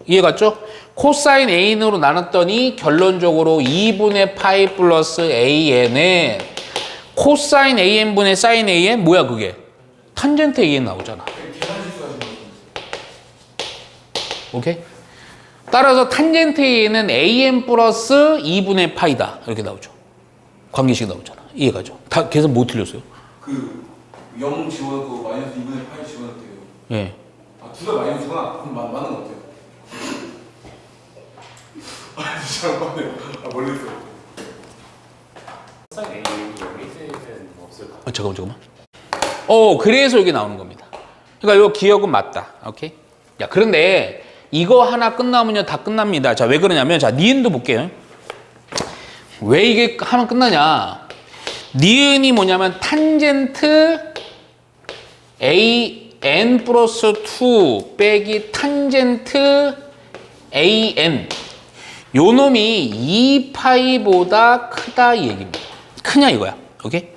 이해 갔죠? 코사인 AN으로 나눴더니 결론적으로 2분의 파이 플러스 AN은 코사인 AN분의 사인 AN 뭐야 그게? 탄젠트 AN 나오잖아. 오케이? 따라서 탄젠트 AN은 AN 플러스 2분의 파이다. 이렇게 나오죠. 관계식 나오잖아. 이해 가죠? 다 계산 못 틀렸어요. 그 0 지워도 마이너스 2분의 8 지워놨대요. 예. 아, 둘 다 마이너스구나. 그럼 맞는 것 같아요. 아, 잠깐만요. 아, 멀리 있어. 코사인 A 여기는 없을까? 잠깐만. 그래서 여기 나오는 겁니다. 그러니까 요 기억은 맞다. 오케이? 야, 그런데 이거 하나 끝나면요 다 끝납니다. 자, 왜 그러냐면 자, 니은도 볼게요. 왜 이게 하면 끝나냐? 니은이 뭐냐면 탄젠트 AN 플러스 2 빼기 탄젠트 AN 요 놈이 2파이보다 크다 이 얘기입니다. 크냐 이거야. 오케이?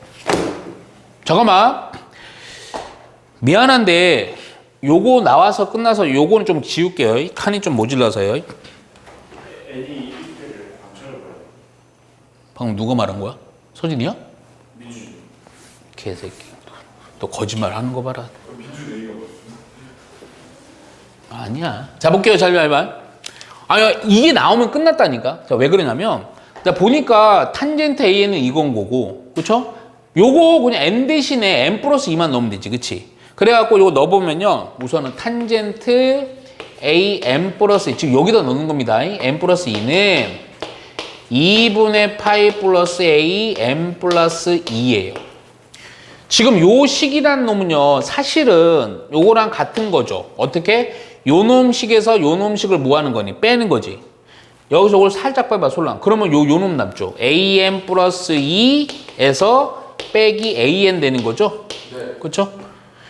잠깐만. 미안한데 요거 나와서 끝나서 요거는 좀 지울게요. 칸이 좀 모질라서요. N이 1패를 안 쳐줘봐요. 방금 누가 말한 거야? 서진이야? 민주. 개새끼. 또 거짓말 하는 거 봐라. 민주 내기가 뭐? 아니야. 자, 볼게요. 잘. 아니, 이게 나오면 끝났다니까. 자, 왜 그러냐면, 자, 보니까 탄젠트 A는 이건 거고, 그쵸? 요거 그냥 n 대신에 n 플러스 2만 넣으면 되지, 그치? 그래갖고 요거 넣어보면요. 우선은 탄젠트 A n 플러스 2, 지금 여기다 넣는 겁니다. n 플러스 2는 2분의 파이 플러스 A n 플러스 2예요. 지금 요 식이란 놈은요, 사실은 요거랑 같은 거죠. 어떻게? 요 놈식에서 요 놈식을 뭐 하는 거니? 빼는 거지. 여기서 이걸 살짝 빼봐, 솔랑. 그러면 요 놈 남죠. an 플러스 2에서 빼기 an 되는 거죠? 네. 그쵸?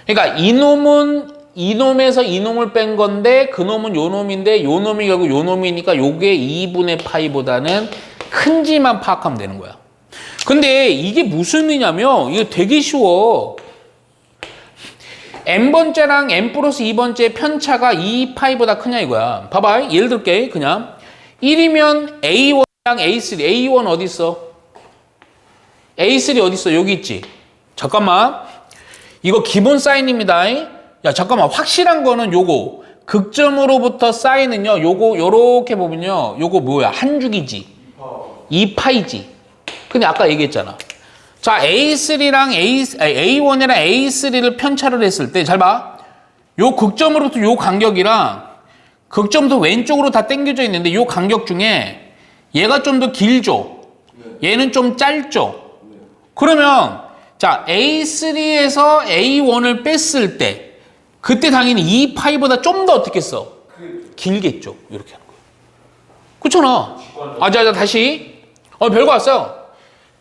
그러니까 이 놈은 이 놈에서 이 놈을 뺀 건데 그 놈은 요 놈인데 요 놈이 결국 요 놈이니까 요게 2분의 파이보다는 큰지만 파악하면 되는 거야. 근데 이게 무슨 의미냐면 이게 되게 쉬워. n번째랑 n 플러스 2번째 편차가 2파이보다 크냐 이거야. 봐봐. 예를 들게 그냥 1이면 A1이랑 A3. A1 어디 있어? A3 어디 있어? 여기 있지. 잠깐만. 이거 기본 사인입니다. 야, 잠깐만. 확실한 거는 요거. 극점으로부터 사인은요. 요거 요렇게 보면요. 요거 뭐야? 한 줄이지. 2파이지. 근데 아까 얘기했잖아. 자, A3랑 A1이랑 A3를 편차를 했을 때 잘 봐. 요 극점으로부터 요 간격이랑 극점도 왼쪽으로 다 당겨져 있는데 요 간격 중에 얘가 좀 더 길죠. 얘는 좀 짧죠. 그러면 자, A3에서 A1을 뺐을 때 그때 당연히 2파이보다 좀 더 어떻게 써? 길겠죠. 이렇게 하는 거예요. 그렇잖아. 자, 다시. 별거 왔어요.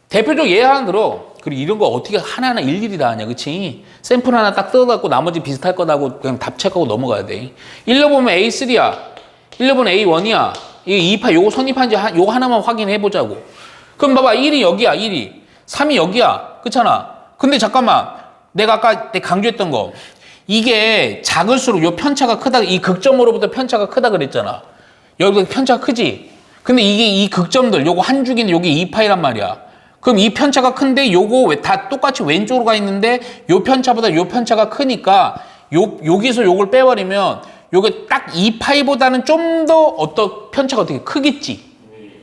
대표적 예 하나 들어. 그리고 이런 거 어떻게 하나하나 일일이 다 하냐, 그치? 샘플 하나 딱 뜯어갖고 나머지 비슷할 거다고 그냥 답 체크하고 넘어가야 돼. 1로 보면 A3야. 1로 보면 A1이야. 이 2파 요거 선입한지 요거 하나만 확인해 보자고. 그럼 봐봐. 1이 여기야, 1이. 3이 여기야. 그렇잖아. 근데 잠깐만. 내가 아까 강조했던 거. 이게 작을수록 요 편차가 크다. 이 극점으로부터 편차가 크다 그랬잖아. 여기서 편차가 크지? 근데 이게 이 극점들, 요거 한 줄기는 요게 2파이란 말이야. 그럼 이 편차가 큰데 요거 다 똑같이 왼쪽으로 가 있는데 요 편차보다 요 편차가 크니까 여기서 요걸 빼버리면 요게 딱 2파이보다는 좀 더 어떤 편차가 어떻게 크겠지.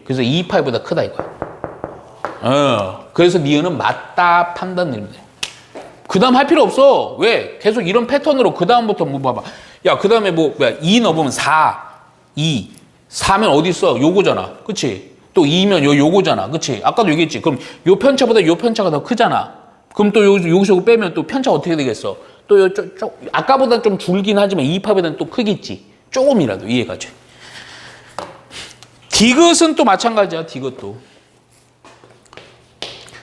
그래서 2파이보다 크다 이거야. 그래서 니은은 맞다 판단 내리면 돼. 그 다음 할 필요 없어. 왜? 계속 이런 패턴으로 그 다음부터 뭐 봐봐. 야, 그 다음에 뭐 2 넣어보면 4, 2, 4면 어디 있어? 요거잖아. 그치? 또 2면 요거잖아. 그치? 아까도 얘기했지. 그럼 요 편차보다 요 편차가 더 크잖아. 그럼 또 여기서 요거 빼면 또 편차가 어떻게 되겠어? 또 요, 아까보다 좀 줄긴 하지만 2파보다는 또 크겠지. 조금이라도 이해가지. 디귿은 또 마찬가지야. 디귿도.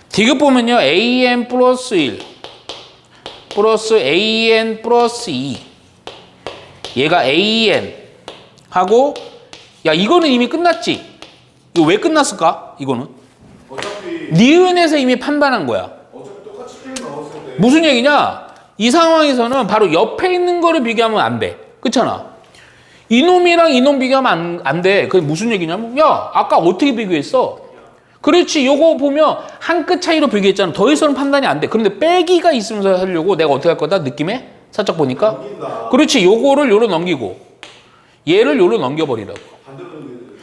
디귿 보면요. AN 플러스 1 플러스 AN 플러스 2 얘가 AN 하고 야 이거는 이미 끝났지? 이거 왜 끝났을까? 이거는 어차피 니은에서 이미 판단한 거야. 똑같이 게임 넣었을 때 무슨 얘기냐? 이 상황에서는 바로 옆에 있는 거를 비교하면 안 돼. 그렇잖아. 이놈이랑 이놈 비교하면 안 돼. 그게 무슨 얘기냐면 야 아까 어떻게 비교했어? 그렇지. 요거 보면 한 끗 차이로 비교했잖아. 더 이상은 판단이 안 돼. 그런데 빼기가 있으면서 하려고 내가 어떻게 할 거다? 느낌에? 살짝 보니까? 넘긴다. 그렇지. 요거를 요로 넘기고 얘를 요로 넘겨버리라고. 반대로 넘겨야 돼.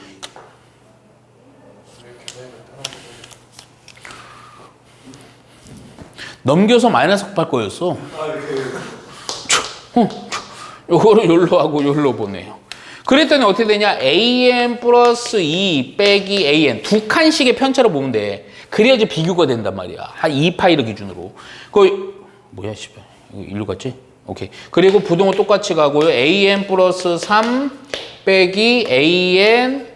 넘겨서 마이너스 곱할 거였어. 아 이렇게 요거를 요로 하고 요로 보내요. 그랬더니 어떻게 되냐? AN 플러스 2 빼기 AN 두 칸씩의 편차로 보면 돼. 그래야지 비교가 된단 말이야. 한 2파이를 기준으로. 뭐야 씨발. 이거 일로 갔지? 오케이. 그리고 부동호 똑같이 가고요. AN 플러스 3 빼기 AN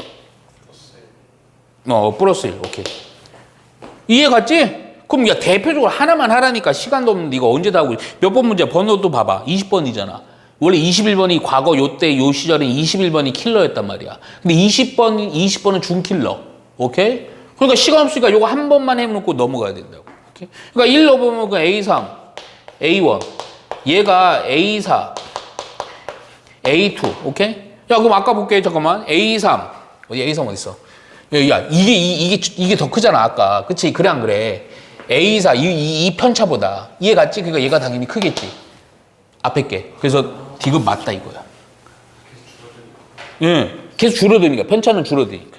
플러스 1. 오케이. 이해 갔지? 그럼 야 대표적으로 하나만 하라니까. 시간도 없는데 이거 언제 다 하고. 몇 번 문제야? 번호도 봐봐. 20번이잖아. 원래 21번이 과거 요때 요 시절에 21번이 킬러였단 말이야. 근데 20번은 준킬러. 오케이? 그러니까 시간 없으니까 요거 한 번만 해놓고 넘어가야 된다고. 오케이? 그러니까 1 넣어보면 그 A3, A1. 얘가 A4, A2. 오케이? 야, 그럼 아까 볼게. 잠깐만. A3. A3 어딨어? 야, 이게 더 크잖아, 아까. 그치? 그래, 안 그래? A4, 이 편차보다. 이해 갔지? 그러니까 얘가 당연히 크겠지. 앞에 게. 그래서 디귿 맞다 이거야. 예, 계속 줄어드니까. 편차는 줄어드니까.